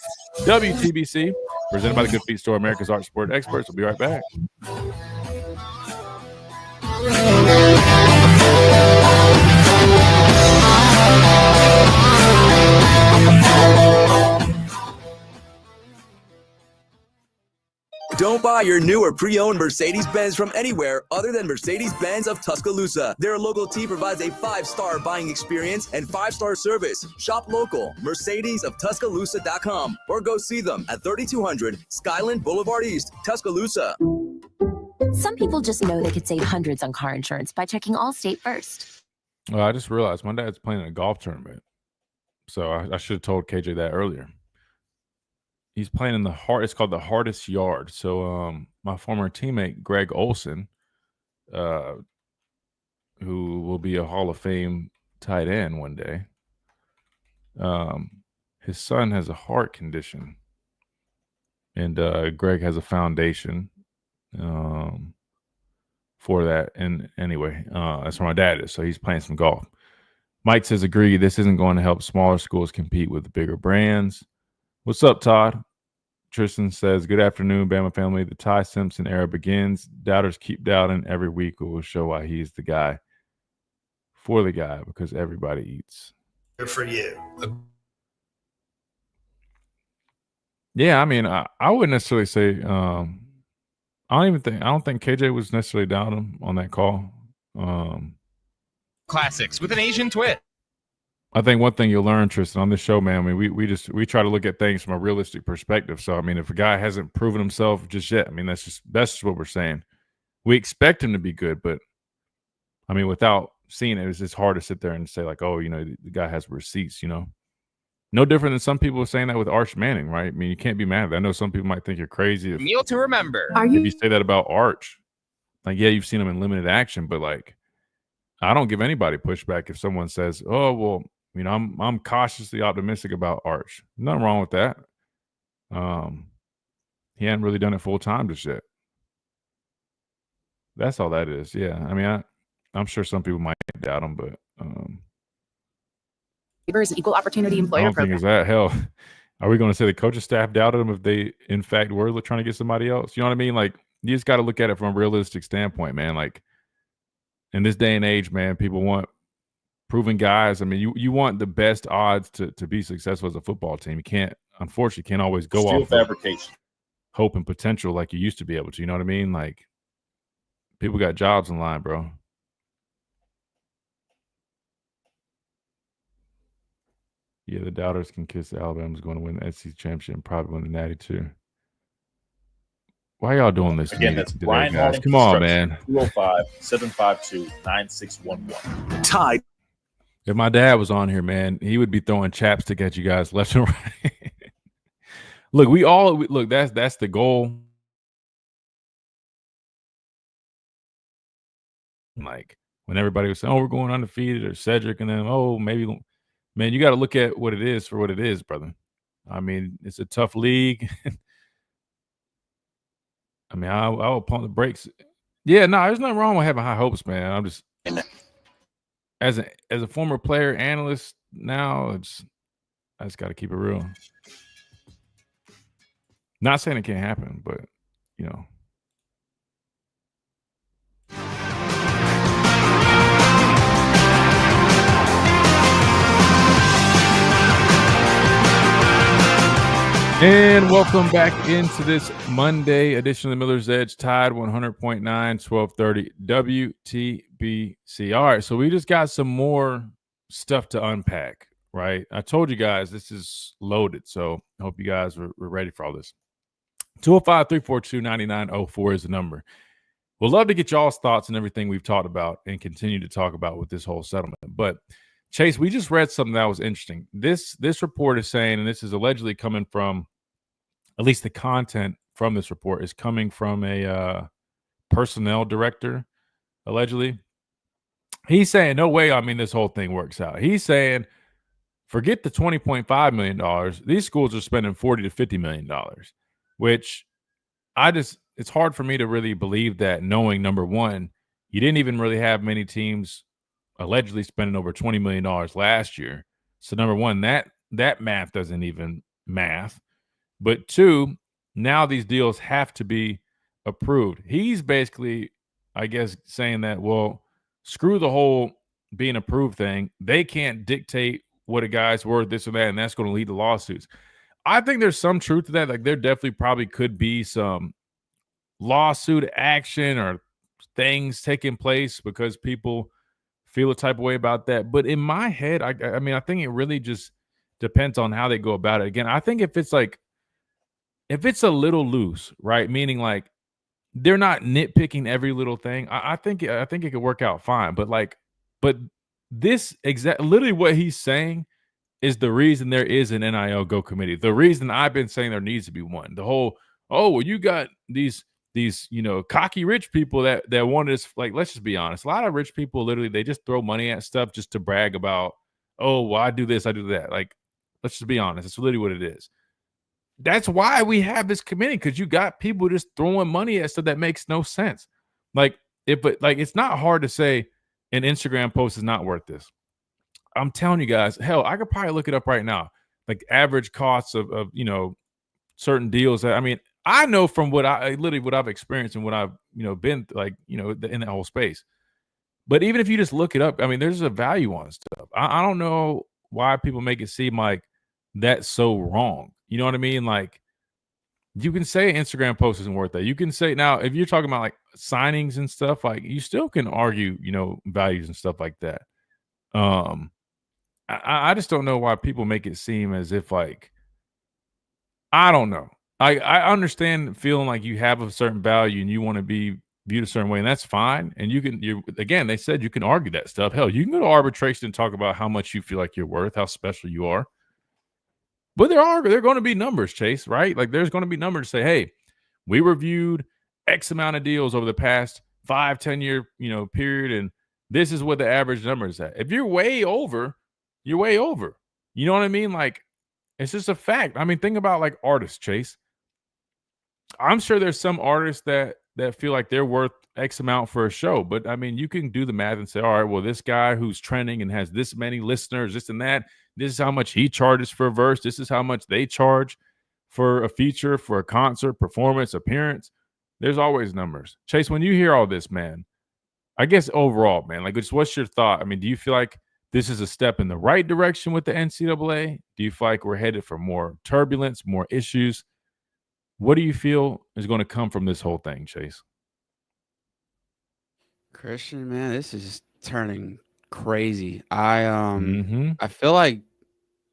WTBC, presented by the Good Feet Store, America's Art Sport Experts. We'll be right back. Don't buy your new or pre-owned Mercedes-Benz from anywhere other than Mercedes-Benz of Tuscaloosa. Their local team provides a 5-star buying experience and 5-star service. Shop local, MercedesofTuscaloosa.com, or go see them at 3200 Skyland Boulevard East, Tuscaloosa. Some people just know they could save hundreds on car insurance by checking Allstate first. Well, I just realized my dad's playing in a golf tournament. So I should have told KJ that earlier. He's playing in it's called the Hardest Yard. So my former teammate, Greg Olson, who will be a Hall of Fame tight end one day, his son has a heart condition. And Greg has a foundation for that. And anyway, that's where my dad is. So he's playing some golf. Mike says, agree, this isn't going to help smaller schools compete with the bigger brands. What's up, Todd? Tristan says, good afternoon, Bama family. The Ty Simpson era begins. Doubters keep doubting. Every week we will show why he's the guy for the guy because everybody eats. Here for you. Yeah, I mean, I wouldn't necessarily say. I don't think KJ was necessarily down him on that call. Classics with an Asian twist. I think one thing you'll learn, Tristan, on this show, man, I mean, we try to look at things from a realistic perspective. So, I mean, if a guy hasn't proven himself just yet, I mean, that's just what we're saying. We expect him to be good, but I mean, without seeing it, it's just hard to sit there and say like, oh, you know, the guy has receipts, you know. No different than some people saying that with Arch Manning, right? I mean, you can't be mad at that. I know some people might think you're crazy if Meal to remember. you say that about Arch. Like, yeah, you've seen him in limited action, but like, I don't give anybody pushback if someone says, "Oh, well, you know, I'm cautiously optimistic about Arch." Nothing wrong with that. He hadn't really done it full time just yet. That's all that is. Yeah, I mean, I'm sure some people might doubt him, but Is an equal opportunity I employer don't think program. it's that. Hell, are we going to say the coaching staff doubted him if they, in fact, were trying to get somebody else? You know what I mean? Like, you just got to look at it from a realistic standpoint, man. Like, in this day and age, man, people want proven guys. I mean, you want the best odds to be successful as a football team. You unfortunately can't always go Steel off fabrication. Hope and potential like you used to be able to. You know what I mean? Like, people got jobs in line, bro. Yeah, the doubters can kiss Alabama's going to win the SEC championship and probably win the Natty too. Why y'all doing this? Again, to me that's today, Brian guys? Harding Come on, man. 205-752-9611. Tide. If my dad was on here, man, he would be throwing chapstick at you guys left and right. Look, that's the goal. Like, when everybody was saying, "Oh, we're going undefeated," or Cedric, and then, "Oh, maybe," man, you got to look at what it is for what it is, brother. I mean, it's a tough league. I mean, I'll pump the brakes. Yeah, no, there's nothing wrong with having high hopes, man. I'm just as a former player, analyst now, I just got to keep it real. Not saying it can't happen, but you know. And welcome back into this Monday edition of the Miller's Edge, Tide 100.9, 1230 WTBC. All right, so we just got some more stuff to unpack, right? I told you guys this is loaded, so I hope you guys were ready for all this. 205-342-9904 is the number. We'd love to get y'all's thoughts on everything we've talked about and continue to talk about with this whole settlement. But Chase, we just read something that was interesting. This report is saying, and this is allegedly coming from, at least the content from this report is coming from a personnel director, allegedly. He's saying, no way, I mean, this whole thing works out. He's saying, forget the $20.5 million. These schools are spending $40 to $50 million, which it's hard for me to really believe that, knowing, number one, you didn't even really have many teams allegedly spending over $20 million last year. So number one, that math doesn't even math. But two, now these deals have to be approved. He's basically, I guess, saying that, well, screw the whole being approved thing. They can't dictate what a guy's worth, this or that, and that's going to lead to lawsuits. I think there's some truth to that. Like, there definitely probably could be some lawsuit action or things taking place because people feel a type of way about that. But in my head, I mean, I think it really just depends on how they go about it. Again, I think if it's a little loose, right? Meaning like they're not nitpicking every little thing. I think it could work out fine. But this literally what he's saying is the reason there is an NIL Go committee. The reason I've been saying there needs to be one. The whole, oh, well, you got these cocky rich people that want us. Like, let's just be honest. A lot of rich people literally, they just throw money at stuff just to brag about, oh, well, I do this, I do that. Like, let's just be honest. It's literally what it is. That's why we have this committee, because you got people just throwing money at stuff that makes no sense. It's not hard to say an Instagram post is not worth this. I'm telling you guys, hell, I could probably look it up right now. Like average costs of certain deals. I mean, I know from what I've experienced and what I've been in that whole space. But even if you just look it up, I mean, there's a value on stuff. I don't know why people make it seem like that's so wrong. You know what I mean? Like, you can say an Instagram post isn't worth that. You can say, now, if you're talking about like signings and stuff, like, you still can argue, values and stuff like that. I just don't know why people make it seem as if, like, I don't know. I understand feeling like you have a certain value and you want to be viewed a certain way, and that's fine. And again, they said you can argue that stuff. Hell, you can go to arbitration and talk about how much you feel like you're worth, how special you are. But there are going to be numbers, Chase, right? Like, there's going to be numbers to say, hey, we reviewed X amount of deals over the past 5-10 year, period, and this is what the average number is at. If you're way over, you're way over. You know what I mean? Like, it's just a fact. I mean, think about like artists, Chase. I'm sure there's some artists that feel like they're worth X amount for a show, but I mean, you can do the math and say, all right, well, this guy who's trending and has this many listeners, this and that, this is how much he charges for a verse. This is how much they charge for a feature, for a concert, performance, appearance. There's always numbers. Chase, when you hear all this, man, I guess overall, man, like, just what's your thought? I mean, do you feel like this is a step in the right direction with the NCAA? Do you feel like we're headed for more turbulence, more issues? What do you feel is going to come from this whole thing, Chase? Christian, man, this is just turning crazy. I feel like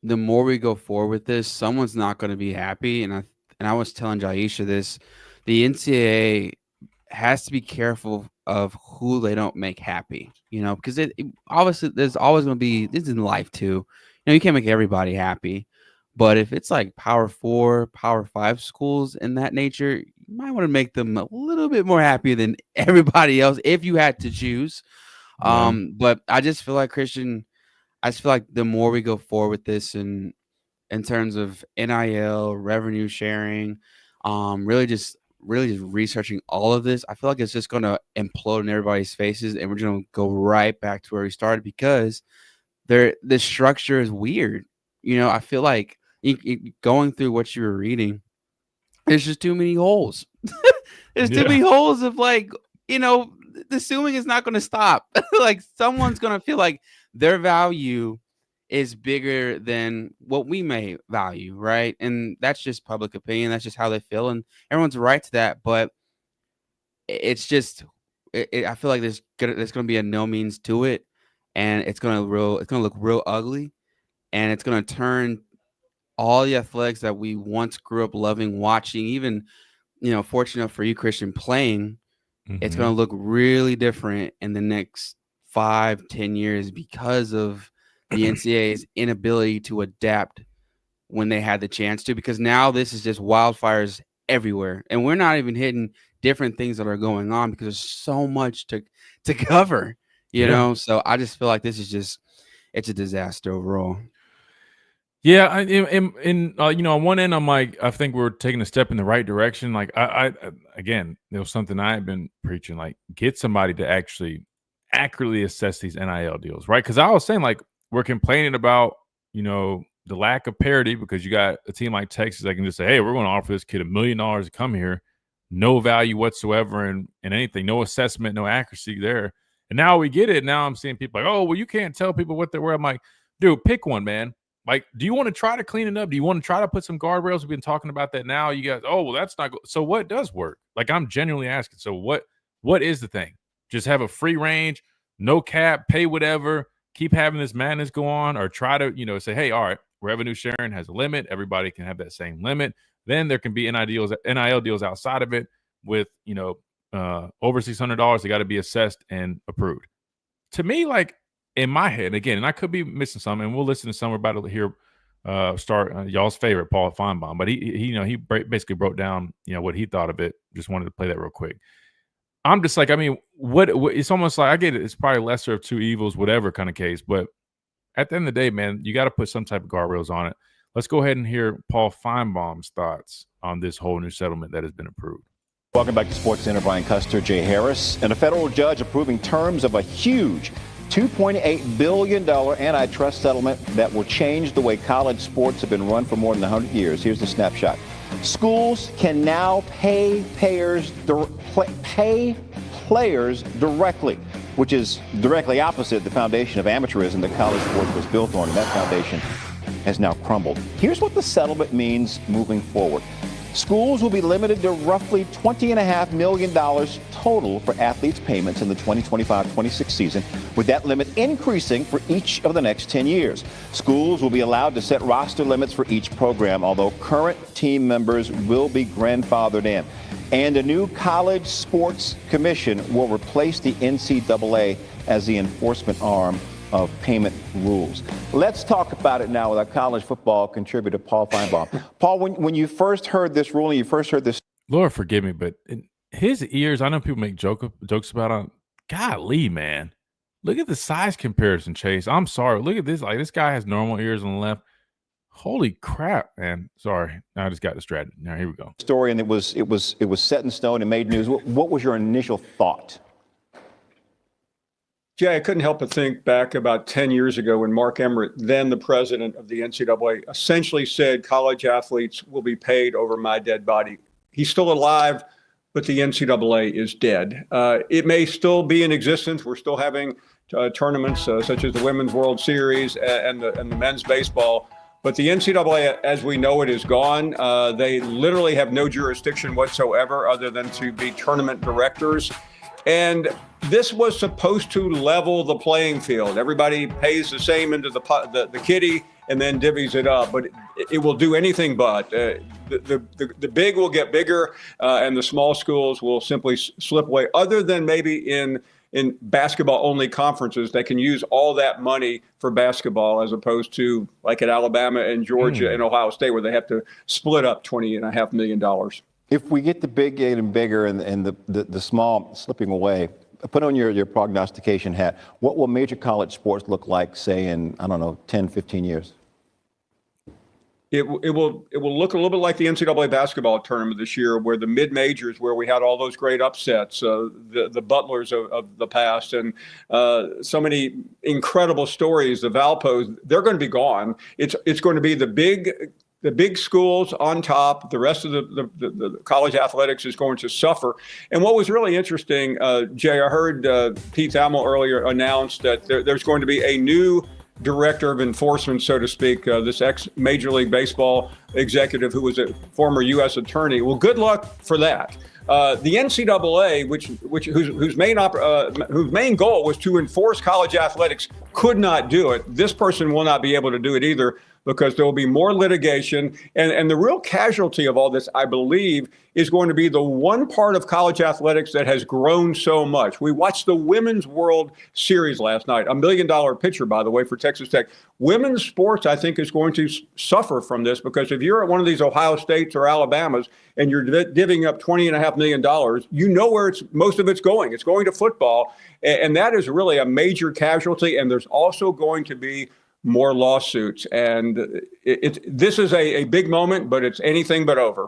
the more we go forward with this, someone's not going to be happy. And I was telling Jaisha this, the NCAA has to be careful of who they don't make happy, because it obviously there's always going to be, this is in life too. You can't make everybody happy, but if it's like Power 4, Power 5 schools in that nature, you might want to make them a little bit more happy than everybody else if you had to choose. But I just feel like, Christian, the more we go forward with this in terms of NIL, revenue sharing, really just researching all of this, I feel like it's just going to implode in everybody's faces, and we're going to go right back to where we started, because the structure is weird. I feel like going through what you were reading, there's just too many holes. There's too many holes of, like, the suing is not going to stop. Like, someone's going to feel like their value is bigger than what we may value, right? And that's just public opinion. That's just how they feel, and everyone's right to that. But it's just, I feel like there's going to be a no means to it, and it's going to look real ugly, and it's going to turn all the athletics that we once grew up loving, watching, even, fortunate for you, Christian, playing. It's going to look really different in the next 5-10 years because of the NCAA's inability to adapt when they had the chance to, because now this is just wildfires everywhere, and we're not even hitting different things that are going on because there's so much to cover, So I just feel like this is just, it's a disaster overall. Yeah, on one end, I'm like, I think we're taking a step in the right direction. Like, I again, there was something I had been preaching, like, get somebody to actually accurately assess these NIL deals, right? Because I was saying, like, we're complaining about, the lack of parity, because you got a team like Texas that can just say, hey, we're going to offer this kid $1 million to come here, no value whatsoever in anything, no assessment, no accuracy there. And now we get it. Now I'm seeing people like, oh, well, you can't tell people what they're wearing. I'm like, dude, pick one, man. Like, do you want to try to clean it up? Do you want to try to put some guardrails? We've been talking about that now. You guys, oh, well, that's not good. So what does work? Like, I'm genuinely asking. So what is the thing? Just have a free range, no cap, pay whatever, keep having this madness go on, or try to, say, hey, all right, revenue sharing has a limit. Everybody can have that same limit. Then there can be NIL deals outside of it with, over $600. They got to be assessed and approved. To me, like, in my head, again, and I could be missing something, and we'll listen to some. We're about to hear y'all's favorite, Paul Feinbaum, but he basically broke down, what he thought of it. Just wanted to play that real quick. I'm just like, I mean, what it's almost like, I get it. It's probably lesser of two evils, whatever kind of case. But at the end of the day, man, you got to put some type of guardrails on it. Let's go ahead and hear Paul Feinbaum's thoughts on this whole new settlement that has been approved. Welcome back to Sports Center. Brian Custer, Jay Harris, and a federal judge approving terms of a huge $2.8 billion antitrust settlement that will change the way college sports have been run for more than 100 years. Here's the snapshot. Schools can now pay players directly. which is directly opposite the foundation of amateurism that college sports was built on, and that foundation has now crumbled. Here's what the settlement means moving forward. Schools will be limited to roughly $20.5 million total for athletes' payments in the 2025-26 season, with that limit increasing for each of the next 10 years. Schools will be allowed to set roster limits for each program, although current team members will be grandfathered in. And a new college sports commission will replace the NCAA as the enforcement arm of payment rules. Let's talk about it now with our college football contributor, Paul Feinbaum. Paul, when you first heard this ruling, you first heard this. Lord forgive me, but in his ears, I know people make jokes about it. Golly, man. Look at the size comparison, Chase. I'm sorry. Look at this. Like, this guy has normal ears on the left. Holy crap, man. Sorry. I just got distracted. Now, here we go. Story, and it was set in stone and made news. What was your initial thought? Jay, I couldn't help but think back about 10 years ago when Mark Emmert, then the president of the NCAA, essentially said college athletes will be paid over my dead body. He's still alive, but the NCAA is dead. It may still be in existence. We're still having tournaments such as the Women's World Series and the men's baseball. But the NCAA, as we know it, is gone. They literally have no jurisdiction whatsoever other than to be tournament directors. And this was supposed to level the playing field. Everybody pays the same into the kitty and then divvies it up. But it will do anything but. The big will get bigger, and the small schools will simply slip away. Other than maybe in basketball-only conferences, they can use all that money for basketball as opposed to like at Alabama and Georgia and Ohio State, where they have to split up $20.5 million. If we get the big getting bigger and the small slipping away, put on your prognostication hat. What will major college sports look like, say, in, 10, 15 years? It will look a little bit like the NCAA basketball tournament this year, where the mid-majors, where we had all those great upsets, the Butlers of the past, and so many incredible stories, the Valpos, they're going to be gone. It's going to be the big schools on top. The rest of the college athletics is going to suffer. And what was really interesting, Jay, I heard Pete Thamel earlier announce that there's going to be a new director of enforcement, so to speak, this ex-Major League Baseball executive who was a former U.S. attorney. Well, good luck for that. The NCAA, whose main goal was to enforce college athletics, could not do it. This person will not be able to do it either, because there will be more litigation. And the real casualty of all this, I believe, is going to be the one part of college athletics that has grown so much. We watched the Women's World Series last night, $1 million pitcher, by the way, for Texas Tech. Women's sports, I think, is going to suffer from this, because if you're at one of these Ohio States or Alabamas and you're divvying up $20.5 million, you know where most of it's going. It's going to football. And that is really a major casualty. And there's also going to be more lawsuits. And this is a big moment, but it's anything but over.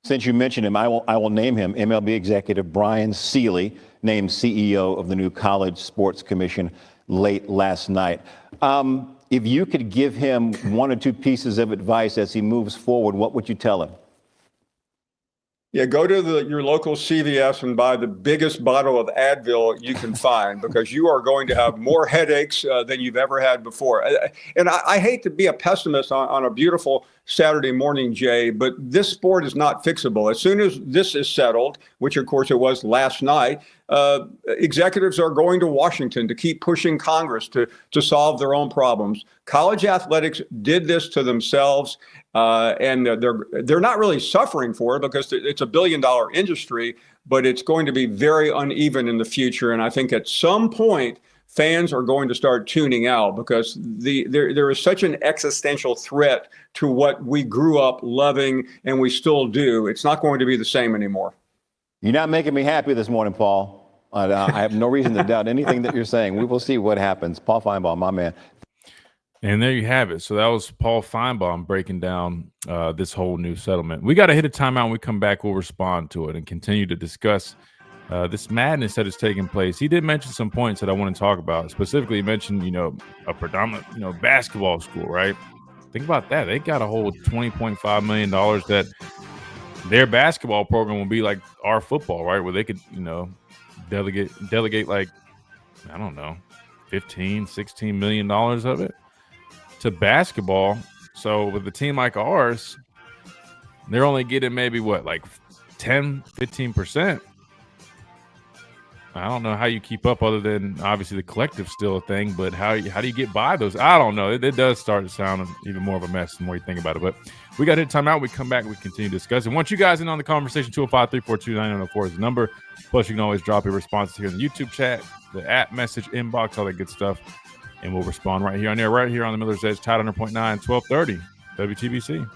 Since you mentioned him, I will name him. MLB executive Brian Seeley, named CEO of the new College Sports Commission late last night. If you could give him one or two pieces of advice as he moves forward, what would you tell him? Yeah, go to your local CVS and buy the biggest bottle of Advil you can find, because you are going to have more headaches than you've ever had before. And I hate to be a pessimist on a beautiful Saturday morning, Jay, but this sport is not fixable. As soon as this is settled, which of course it was last night, executives are going to Washington to keep pushing Congress to solve their own problems. College athletics did this to themselves, and they're not really suffering for it, because it's $1 billion industry, but it's going to be very uneven in the future. And I think at some point, fans are going to start tuning out, because there is such an existential threat to what we grew up loving and we still do. It's not going to be the same anymore. You're not making me happy this morning, Paul. I have no reason to doubt anything that you're saying. We will see what happens. Paul Feinbaum, my man. And there you have it. So that was Paul Feinbaum breaking down this whole new settlement. We got to hit a timeout. When we come back, we'll respond to it and continue to discuss this madness that is taking place. He did mention some points that I want to talk about. Specifically, he mentioned, a predominant, basketball school, right? Think about that. They got a whole $20.5 million that their basketball program will be like our football, right? Where they could, delegate like I don't know, 15, $16 million of it to basketball. So with a team like ours, they're only getting maybe what, like 10, 15%. I don't know how you keep up other than obviously the collective's still a thing, but how do you get by those? I don't know. It does start to sound even more of a mess the more you think about it. But we got to hit timeout. We come back. We continue discussing. Want you guys in on the conversation. 205-342-9904 is the number. Plus, you can always drop your responses here in the YouTube chat, the app message, inbox, all that good stuff. And we'll respond right here on there, right here on the Miller's Edge, Tide 100.9, 1230, WTBC.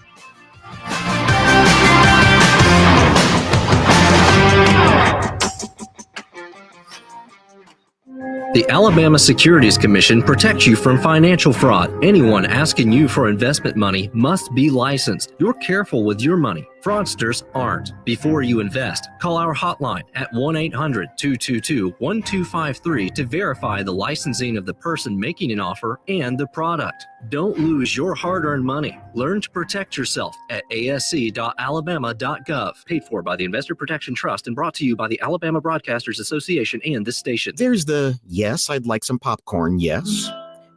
The Alabama Securities Commission protects you from financial fraud. Anyone asking you for investment money must be licensed. You're careful with your money. Fraudsters aren't. Before you invest, call our hotline at 1-800-222-1253 to verify the licensing of the person making an offer and the product. Don't lose your hard-earned money. Learn to protect yourself at asc.alabama.gov. Paid for by the Investor Protection Trust and brought to you by the Alabama Broadcasters Association and this station. There's the, yes, I'd like some popcorn, yes.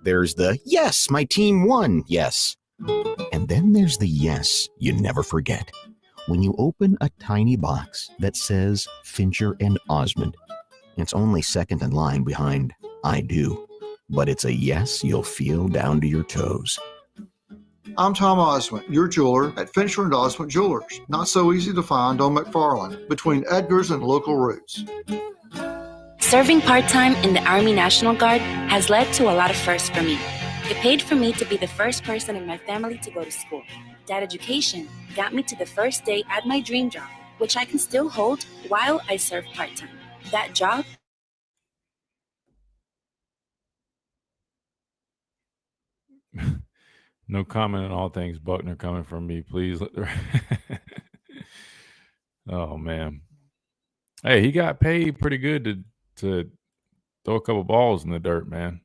There's the, yes, my team won, yes. And then there's the yes you never forget. When you open a tiny box that says Fincher and Osmond, it's only second in line behind I do. But it's a yes you'll feel down to your toes. I'm Tom Osmond, your jeweler at Fincher and Osmond Jewelers. Not so easy to find on McFarland, between Edgar's and Local Roots. Serving part-time in the Army National Guard has led to a lot of firsts for me. It paid for me to be the first person in my family to go to school. That education got me to the first day at my dream job, which I can still hold while I serve part-time. That job. No comment on all things Buckner coming from me, please. Oh, man. Hey, he got paid pretty good to throw a couple balls in the dirt, man.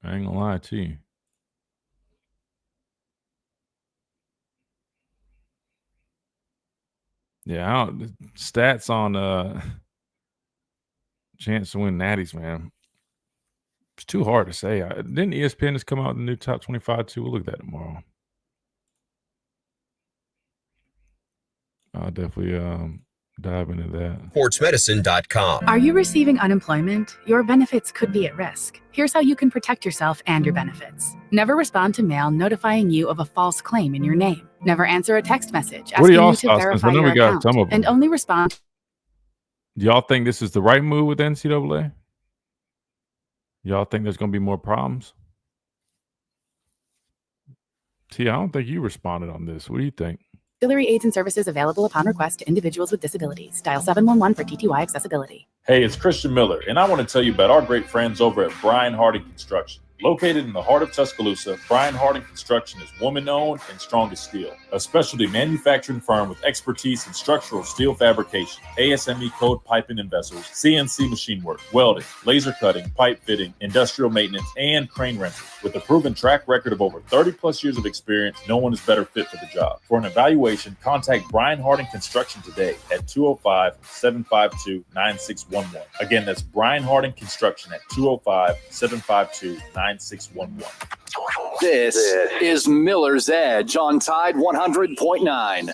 I ain't gonna lie to you. Yeah, stats on chance to win natties, man. It's too hard to say. Didn't ESPN just come out with the new top 25 too? We'll look at that tomorrow. I'll definitely dive into that. Sportsmedicine.com. Are you receiving unemployment? Your benefits could be at risk. Here's how you can protect yourself and your benefits. Never respond to mail notifying you of a false claim in your name. Never answer a text message asking you to verify your account. And only respond. Do y'all think this is the right move with NCAA? Y'all think there's going to be more problems? T, I don't think you responded on this. What do you think? Auxiliary aids and services available upon request to individuals with disabilities. Dial 711 for TTY accessibility. Hey, it's Christian Miller, and I want to tell you about our great friends over at Brian Harding Construction. Located in the heart of Tuscaloosa, Brian Harding Construction is woman-owned and strong as steel, a specialty manufacturing firm with expertise in structural steel fabrication, ASME code piping and vessels, CNC machine work, welding, laser cutting, pipe fitting, industrial maintenance, and crane rentals. With a proven track record of over 30-plus years of experience, no one is better fit for the job. For an evaluation, contact Brian Harding Construction today at 205-752-9611. Again, that's Brian Harding Construction at 205-752-9611. This is Miller's Edge on Tide 100.9.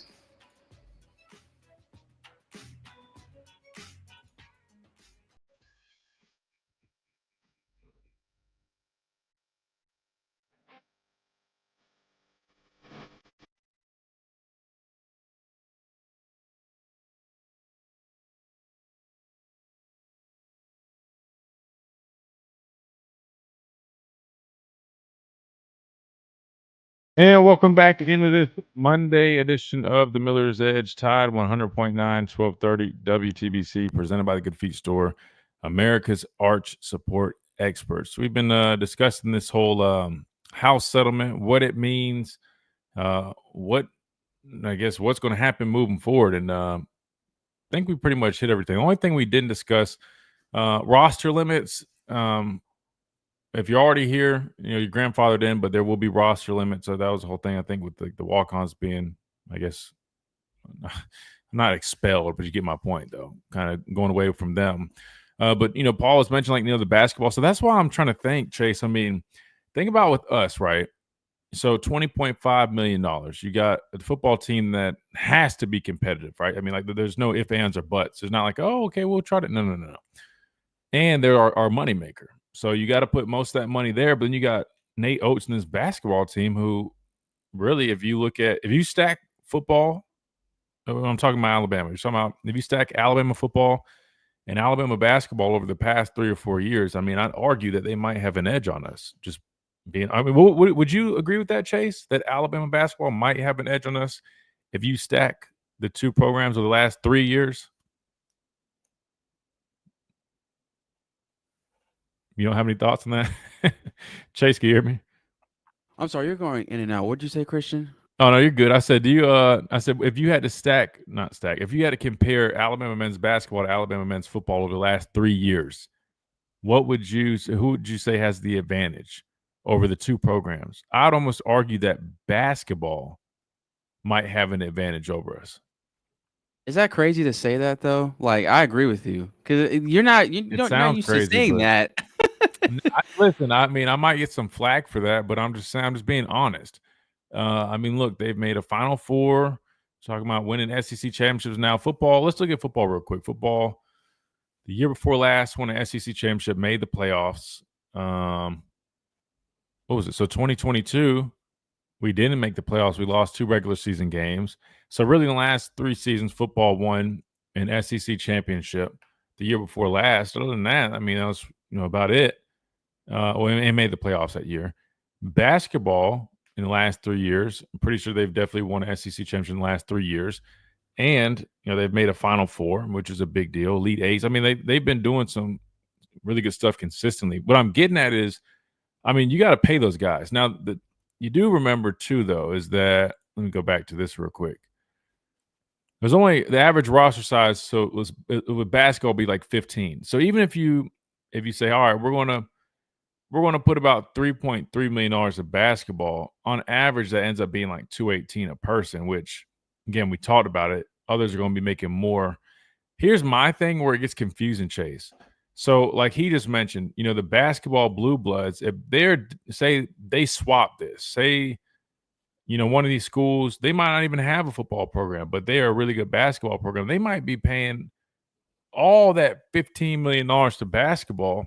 And welcome back into this Monday edition of the Miller's Edge, Tide 100.9, 1230 WTBC, presented by the Good Feet Store, America's Arch Support Experts. We've been discussing this whole house settlement, what it means, what's going to happen moving forward. And I think we pretty much hit everything. The only thing we didn't discuss, roster limits. If you're already here, your grandfathered in, but there will be roster limits. So that was the whole thing, I think, with the walk-ons being, I guess, not expelled, but you get my point, though, kind of going away from them. But Paul was mentioning the basketball. So that's why I'm trying to think, Chase. I mean, think about with us, right? So $20.5 million. You got a football team that has to be competitive, right? I mean, like there's no ifs, ands, or buts. It's not like, oh, okay, we'll try to. No. And they're our moneymaker. So you got to put most of that money there. But then you got Nate Oates and this basketball team who really, if you stack football, I'm talking about Alabama. You're talking about if you stack Alabama football and Alabama basketball over the past 3 or 4 years, I mean, I'd argue that they might have an edge on us. Would you agree with that, Chase? That Alabama basketball might have an edge on us if you stack the two programs of the last 3 years? You don't have any thoughts on that? Chase, can you hear me? I'm sorry, you're going in and out. What'd you say, Christian? Oh, no, you're good. I said, if you had to if you had to compare Alabama men's basketball to Alabama men's football over the last 3 years, who would you say has the advantage over the two programs? I'd almost argue that basketball might have an advantage over us. Is that crazy to say that though? Like, I agree with you because you're not used to saying that. Listen, I mean, I might get some flack for that, but I'm just being honest. I mean, look, they've made a Final Four. Talking about winning SEC championships now. Football. Let's look at football real quick. Football. The year before last, won an SEC championship, made the playoffs. What was it? So 2022, we didn't make the playoffs. We lost 2 regular season games. So really, in the last 3 seasons, football won an SEC championship. The year before last, other than that, I mean, that was about it. And made the playoffs that year. Basketball in the last 3 years, I'm pretty sure they've definitely won an SEC championship in the last 3 years. And, they've made a Final Four, which is a big deal. Elite Eights. I mean, they've been doing some really good stuff consistently. What I'm getting at is, I mean, you got to pay those guys. Now, you do remember, too, though, is that – let me go back to this real quick. There's only the average roster size, so it would basketball be like 15. So even if you say, all right, we're going to put about $3.3 million of basketball, on average, that ends up being like $218 a person, which, again, we talked about it. Others are going to be making more. Here's my thing where it gets confusing, Chase. So like he just mentioned, the basketball blue bloods, if they swap this, say, one of these schools, they might not even have a football program, but they are a really good basketball program. They might be paying all that $15 million to basketball.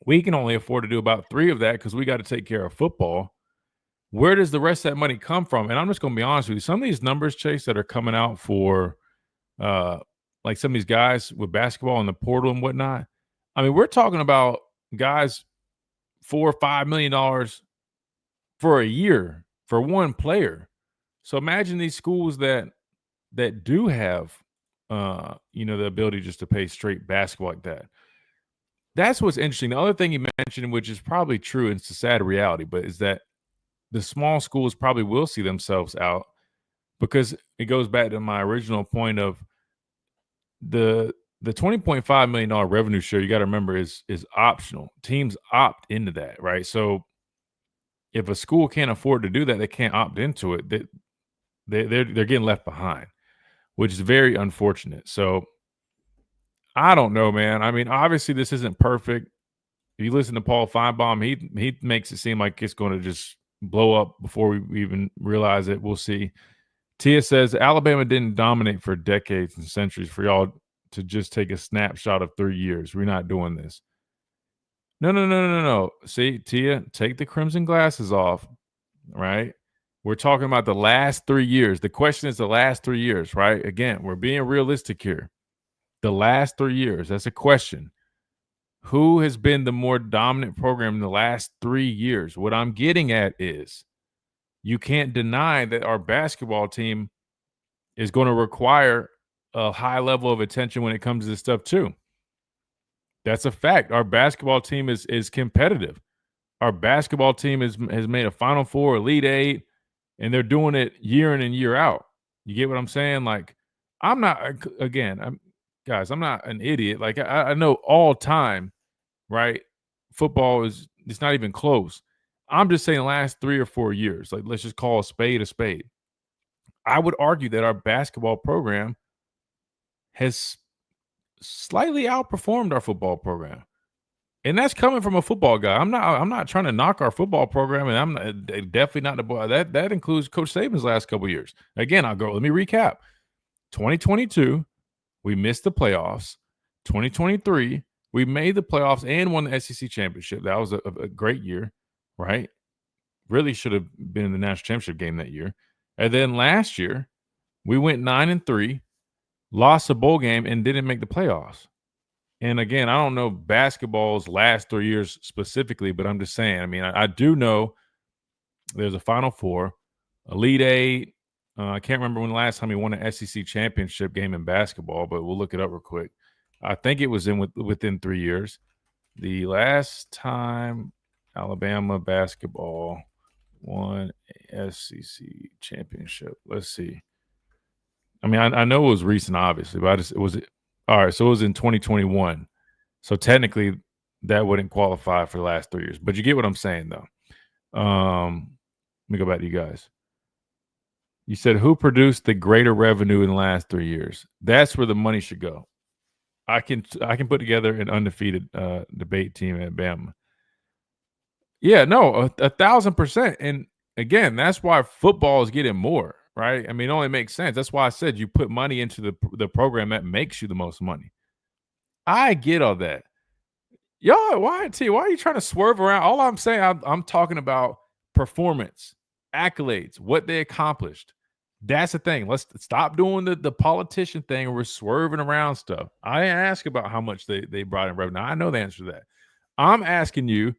We can only afford to do about 3 of that because we got to take care of football. Where does the rest of that money come from? And I'm just going to be honest with you. Some of these numbers, Chase, that are coming out for like some of these guys with basketball in the portal and whatnot. I mean, we're talking about guys $4 or $5 million for a year for one player. So imagine these schools that do have the ability just to pay straight basketball like that. That's what's interesting. The other thing you mentioned, which is probably true, and it's a sad reality, but is that the small schools probably will see themselves out because it goes back to my original point of the $20.5 million revenue share. You got to remember is optional. Teams opt into that, right? So if a school can't afford to do that, they can't opt into it. They're getting left behind, which is very unfortunate. So I don't know, man. I mean, obviously this isn't perfect. If you listen to Paul Feinbaum, he makes it seem like it's going to just blow up before we even realize it. We'll see. Tia says Alabama didn't dominate for decades and centuries for y'all to just take a snapshot of 3 years. We're not doing this. No. See, Tia, take the crimson glasses off, right? We're talking about the last 3 years. The question is the last 3 years, right? Again, we're being realistic here. The last 3 years, that's a question. Who has been the more dominant program in the last 3 years? What I'm getting at is you can't deny that our basketball team is going to require a high level of attention when it comes to this stuff too. That's a fact. Our basketball team is competitive. Our basketball team has made a Final Four, Elite Eight, and they're doing it year in and year out. You get what I'm saying? Like, I'm not, again, guys, I'm not an idiot. Like, I know all time, right? Football it's not even close. I'm just saying the last 3 or 4 years, like, let's just call a spade a spade. I would argue that our basketball program has slightly outperformed our football program. And that's coming from a football guy. I'm not trying to knock our football program, and I'm definitely not the boy. That includes Coach Saban's last couple of years. Again, let me recap. 2022, we missed the playoffs. 2023, we made the playoffs and won the SEC championship. That was a great year, right? Really should have been in the national championship game that year. And then last year, we went 9-3, lost a bowl game, and didn't make the playoffs. And again, I don't know basketball's last 3 years specifically, but I'm just saying. I mean, I do know there's a Final Four, Elite Eight. I can't remember when the last time we won an SEC championship game in basketball, but we'll look it up real quick. I think it was within 3 years. The last time Alabama basketball won a SEC championship. Let's see. I mean, I know it was recent, obviously, but all right, so it was in 2021. So technically, that wouldn't qualify for the last 3 years. But you get what I'm saying, though. Let me go back to you guys. You said, who produced the greater revenue in the last 3 years? That's where the money should go. I can put together an undefeated debate team at Bama. Yeah, no, 1,000%. And again, that's why football is getting more. Right? I mean, it only makes sense. That's why I said you put money into the program that makes you the most money. I get all that. Y'all, why are you trying to swerve around? All I'm saying, I'm talking about performance, accolades, what they accomplished. That's the thing. Let's stop doing the politician thing and we're swerving around stuff. I didn't ask about how much they brought in revenue. I know the answer to that. I'm asking you,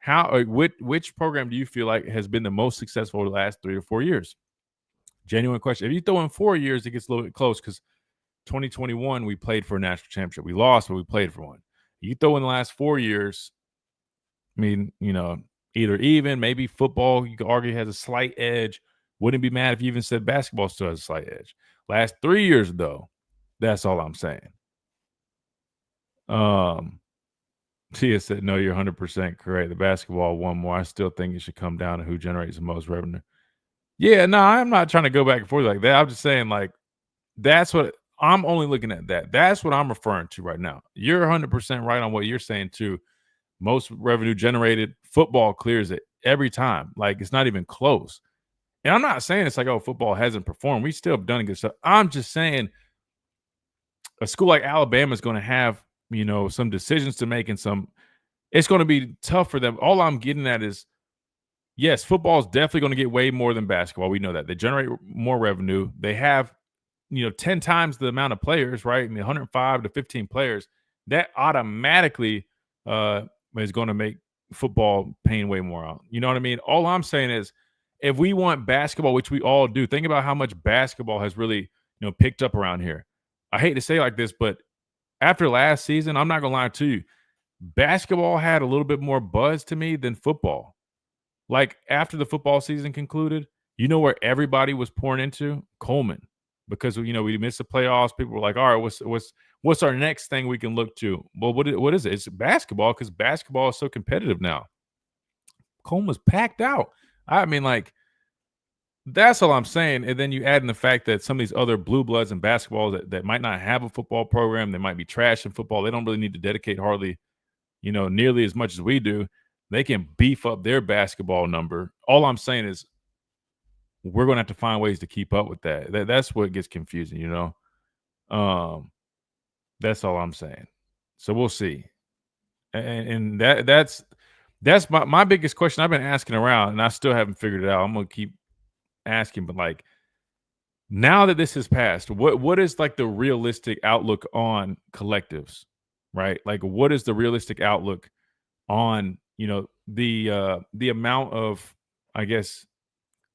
which program do you feel like has been the most successful over the last 3 or 4 years? Genuine question. If you throw in 4 years, it gets a little bit close because 2021, we played for a national championship. We lost, but we played for one. You throw in the last 4 years, I mean, either even, maybe football, you could argue, has a slight edge. Wouldn't be mad if you even said basketball still has a slight edge. Last 3 years, though, that's all I'm saying. Tia said, no, you're 100% correct. The basketball won more. I still think it should come down to who generates the most revenue. Yeah, no, I'm not trying to go back and forth like that. I'm just saying, like, that's what I'm only looking at. That's what I'm referring to right now. You're 100% right on what you're saying, too. Most revenue generated, football clears it every time. Like, it's not even close. And I'm not saying it's like, oh, football hasn't performed. We still have done good stuff. I'm just saying a school like Alabama is going to have, some decisions to make and it's going to be tough for them. All I'm getting at is, yes, football is definitely going to get way more than basketball. We know that. They generate more revenue. They have, 10 times the amount of players, right? 105 to 15 players. That automatically is going to make football paying way more out. You know what I mean? All I'm saying is if we want basketball, which we all do, think about how much basketball has really, picked up around here. I hate to say it like this, but after last season, I'm not going to lie to you, basketball had a little bit more buzz to me than football. Like after the football season concluded, where everybody was pouring into? Coleman. Because, we missed the playoffs. People were like, all right, what's our next thing we can look to? Well, what is it? It's basketball because basketball is so competitive now. Coleman was packed out. I mean, like, that's all I'm saying. And then you add in the fact that some of these other blue bloods in basketball that might not have a football program, they might be trash in football. They don't really need to dedicate hardly, nearly as much as we do. They can beef up their basketball number. All I'm saying is we're going to have to find ways to keep up with that. That's what gets confusing, That's all I'm saying. So we'll see. And that's my biggest question. I've been asking around, and I still haven't figured it out. I'm going to keep asking, but like now that this has passed, what is like the realistic outlook on collectives, right? Like what is the realistic outlook on the amount of, I guess,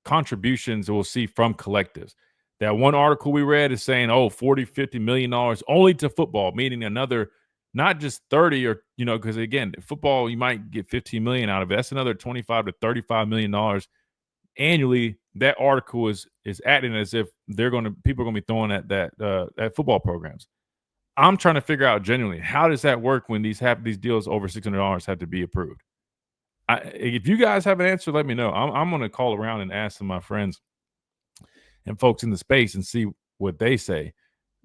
contributions we'll see from collectives? That one article we read is saying, $40-50 million only to football, meaning another, not just 30 or, because again, football, you might get 15 million out of it. That's another 25 to $35 million annually. That article is acting as if people are going to be throwing at at football programs. I'm trying to figure out genuinely, how does that work when these deals over $600 have to be approved? If you guys have an answer, let me know. I'm going to call around and ask some of my friends and folks in the space and see what they say,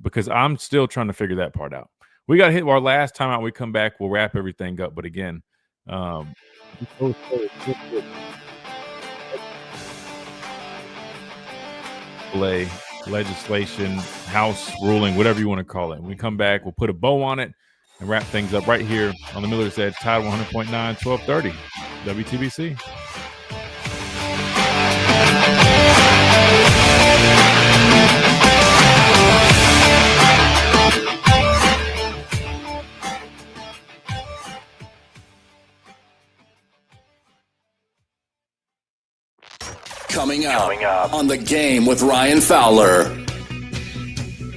because I'm still trying to figure that part out. We got to hit our last time out. We come back, we'll wrap everything up. But again, legislation, House ruling, whatever you want to call it. When we come back, we'll put a bow on it and wrap things up right here on the Miller's Edge, Tide 100.9, 1230, WTBC. Coming up on The Game with Ryan Fowler.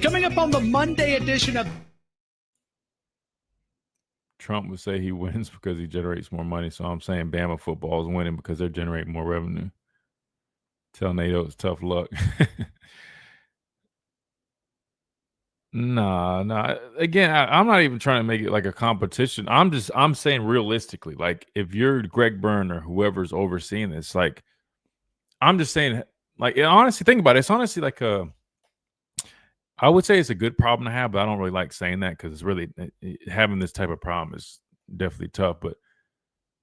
Coming up on the Monday edition of Trump would say he wins because he generates more money. So I'm saying Bama football is winning because they're generating more revenue. Tell NATO it's tough luck. Nah. Again, I'm not even trying to make it like a competition. I'm saying realistically, like if you're Greg Byrne or whoever's overseeing this, like I'm just saying, like honestly, think about it. It's honestly like I would say it's a good problem to have, but I don't really like saying that because it's really having this type of problem is definitely tough.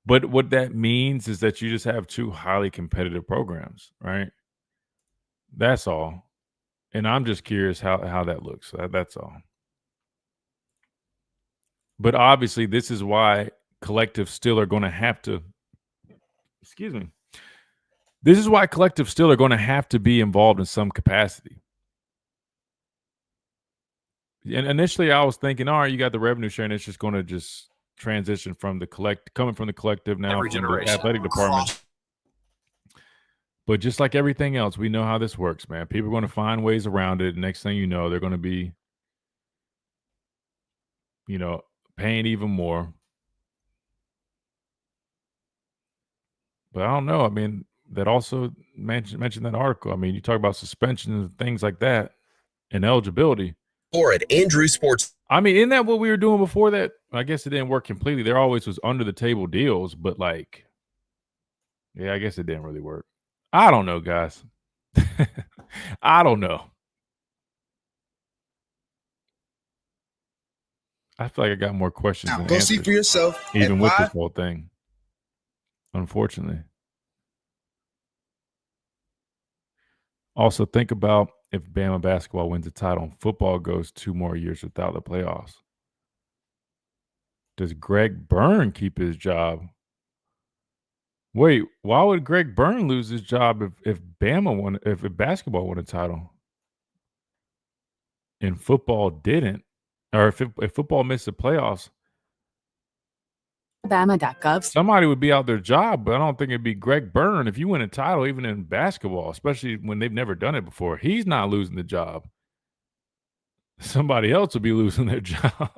But what that means is that you just have two highly competitive programs, right? That's all. And I'm just curious how that looks. That's all. But obviously, this is why collectives still are going to have to. Excuse me. This is why collectives still are going to have to be involved in some capacity. And initially, I was thinking, all right, you got the revenue sharing. It's just going to just transition from the coming from the collective now from the athletic department. But just like everything else, we know how this works, man. People are going to find ways around it. Next thing you know, they're going to be, paying even more. But I don't know. I mean, that also mentioned that article. I mean, you talk about suspension and things like that and eligibility. Or at Andrew Sports. I mean, isn't that what we were doing before that? I guess it didn't work completely. There always was under the table deals, but like, yeah, I guess it didn't really work. I don't know, guys. I don't know. I feel like I got more questions than Go answers, see for yourself. even with this whole thing. Unfortunately. Also, think about if Bama basketball wins the title and football goes 2 more years without the playoffs. Does Greg Byrne keep his job? Wait, why would Greg Byrne lose his job if basketball won a title and football didn't, or if football missed the playoffs? Alabama.gov. Somebody would be out their job, but I don't think it'd be Greg Byrne. If you win a title, even in basketball, especially when they've never done it before, he's not losing the job. Somebody else would be losing their job.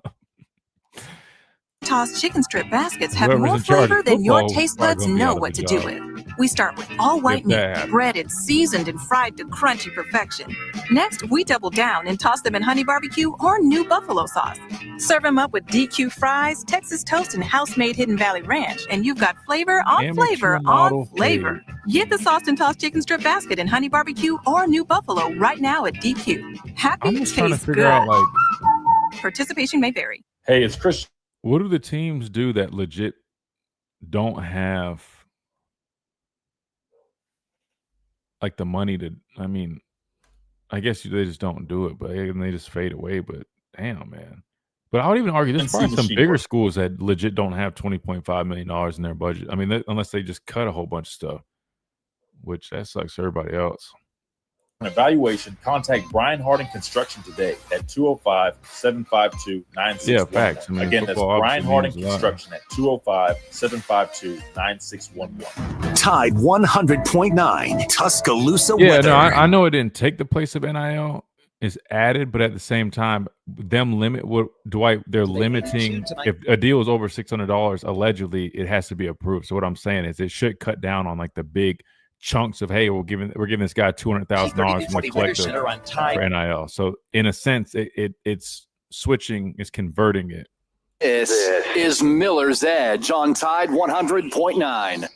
Tossed chicken strip baskets have more flavor than your taste buds know what to do with. We start with all white meat, breaded, seasoned, and fried to crunchy perfection. Next, we double down and toss them in honey barbecue or new buffalo sauce. Serve them up with DQ fries, Texas toast, and house-made Hidden Valley Ranch, and you've got flavor on flavor on flavor. Get the sauced and tossed chicken strip basket in honey barbecue or new buffalo right now at DQ. Happy I'm just trying to tastes figure good. out, like, Participation may vary. Hey, it's Christian. What do the teams do that legit don't have like the money to? I mean, I guess they just don't do it, but they just fade away. But damn, man. But I would even argue there's probably some bigger schools that legit don't have $20.5 million in their budget. I mean, unless they just cut a whole bunch of stuff, which that sucks for everybody else. An evaluation, contact Brian Harding Construction today at 205-752-9611. Yeah, facts. I mean, again, that's Brian Harding Construction at 205-752-9611. Tide 100.9, Tuscaloosa Yeah, weather. no, I know it didn't take the place of NIL. Is added, but at the same time, them limit what Dwight. They're limiting if a deal is over $600. Allegedly, it has to be approved. So what I'm saying is, it should cut down on like the big chunks of, hey, we're giving this guy $200,000 from the collective for NIL. So in a sense, it's switching, it's converting it. This is Miller's Edge on Tide 100.9.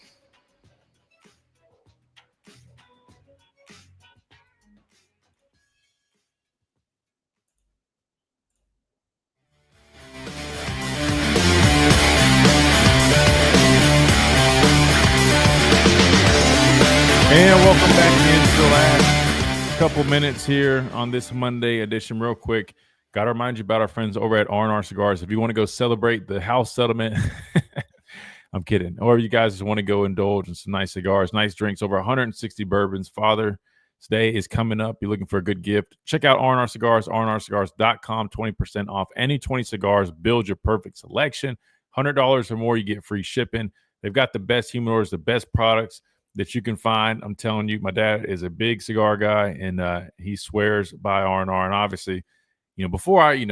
couple minutes here on this Monday edition real quick. Got to remind you about our friends over at R&R Cigars. If you want to go celebrate the house settlement, I'm kidding. Or if you guys just want to go indulge in some nice cigars, nice drinks, over 160 bourbons. Father's Day is coming up. You're looking for a good gift. Check out R&R Cigars, rnrcigars.com, 20% off any 20 cigars. Build your perfect selection. $100 or more, you get free shipping. They've got the best humidors, the best products that you can find. I'm telling you, my dad is a big cigar guy, and he swears by R&R. And obviously, before I,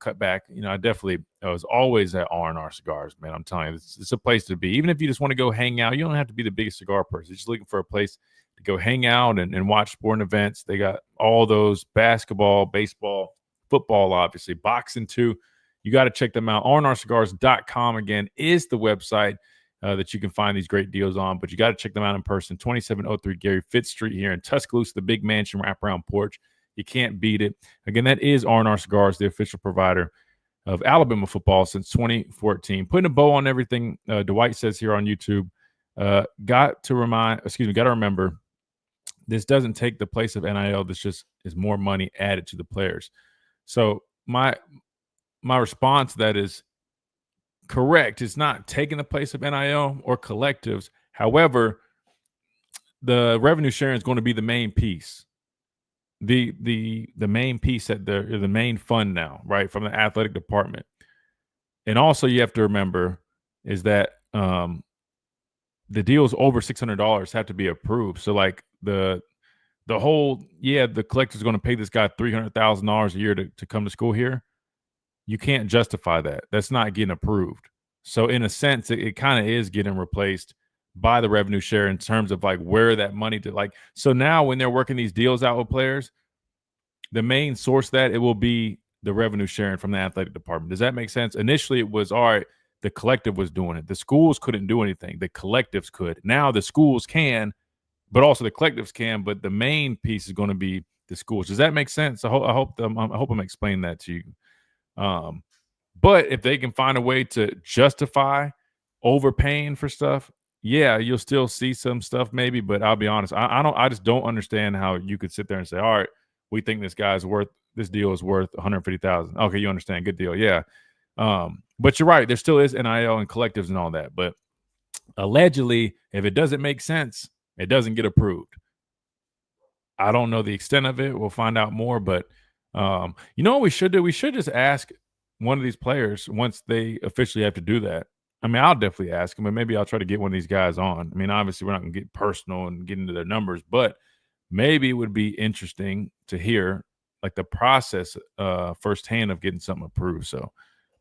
cut back, I was always at R&R Cigars, man. I'm telling you, it's a place to be. Even if you just want to go hang out, you don't have to be the biggest cigar person. You're just looking for a place to go hang out and watch sporting events. They got all those basketball, baseball, football, obviously, boxing too. You got to check them out. rnrcigars.com, again, is the website that you can find these great deals on. But you got to check them out in person. 2703 Gary Fitz Street here in Tuscaloosa, the big mansion wraparound porch. You can't beat it. Again, that is R&R Cigars, the official provider of Alabama football since 2014. Putting a bow on everything, Dwight says here on YouTube, got to remember, this doesn't take the place of NIL. This just is more money added to the players. So my response to that is correct. It's not taking the place of NIL or collectives. However, the revenue sharing is going to be the main piece. The main piece at the main fund now, right, from the athletic department. And also you have to remember is that the deals over $600 have to be approved. So like the whole, the collector is going to pay this guy $300,000 a year to come to school here. You can't justify that. That's not getting approved. So in a sense, it kind of is getting replaced by the revenue share in terms of like where that money to like. So now when they're working these deals out with players, the main source of that, it will be the revenue sharing from the athletic department. Does that make sense? Initially, it was, all right, the collective was doing it. The schools couldn't do anything. The collectives could. Now the schools can, but also the collectives can, but the main piece is going to be the schools. Does that make sense? I hope I'm explaining that to you. But if they can find a way to justify overpaying for stuff, you'll still see some stuff maybe, but I'll be honest. I just don't understand how you could sit there and say, all right, we think this deal is worth $150,000. Okay, you understand. Good deal. Yeah. But you're right. There still is NIL and collectives and all that. But allegedly, if it doesn't make sense, it doesn't get approved. I don't know the extent of it. We'll find out more. But you know what we should do? We should just ask one of these players once they officially have to do that. I mean, I'll definitely ask him, but maybe I'll try to get one of these guys on. I mean, obviously, we're not going to get personal and get into their numbers, but maybe it would be interesting to hear like the process firsthand of getting something approved. So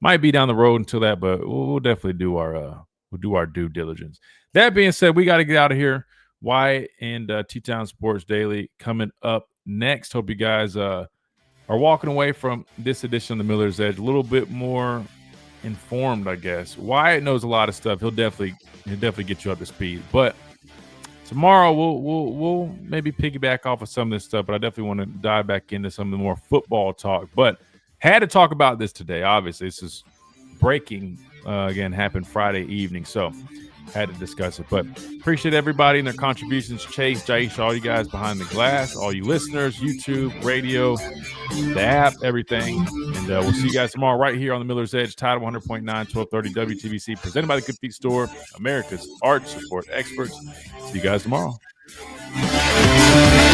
might be down the road until that, but we'll definitely do our due diligence. That being said, we got to get out of here. Wyatt and T-Town Sports Daily coming up next. Hope you guys are walking away from this edition of the Miller's Edge a little bit more informed, I guess. Wyatt knows a lot of stuff. He'll definitely get you up to speed. But tomorrow we'll maybe piggyback off of some of this stuff, but I definitely want to dive back into some of the more football talk. But had to talk about this today. Obviously, this is breaking. Again, happened Friday evening, so had to discuss it. But appreciate everybody and their contributions. Chase, Jaisha, all you guys behind the glass, all you listeners, YouTube, radio, the app, everything. And we'll see you guys tomorrow right here on the Miller's Edge, Title 100.9, 1230 WTBC, presented by the Good Feet Store, America's art support experts. See you guys tomorrow.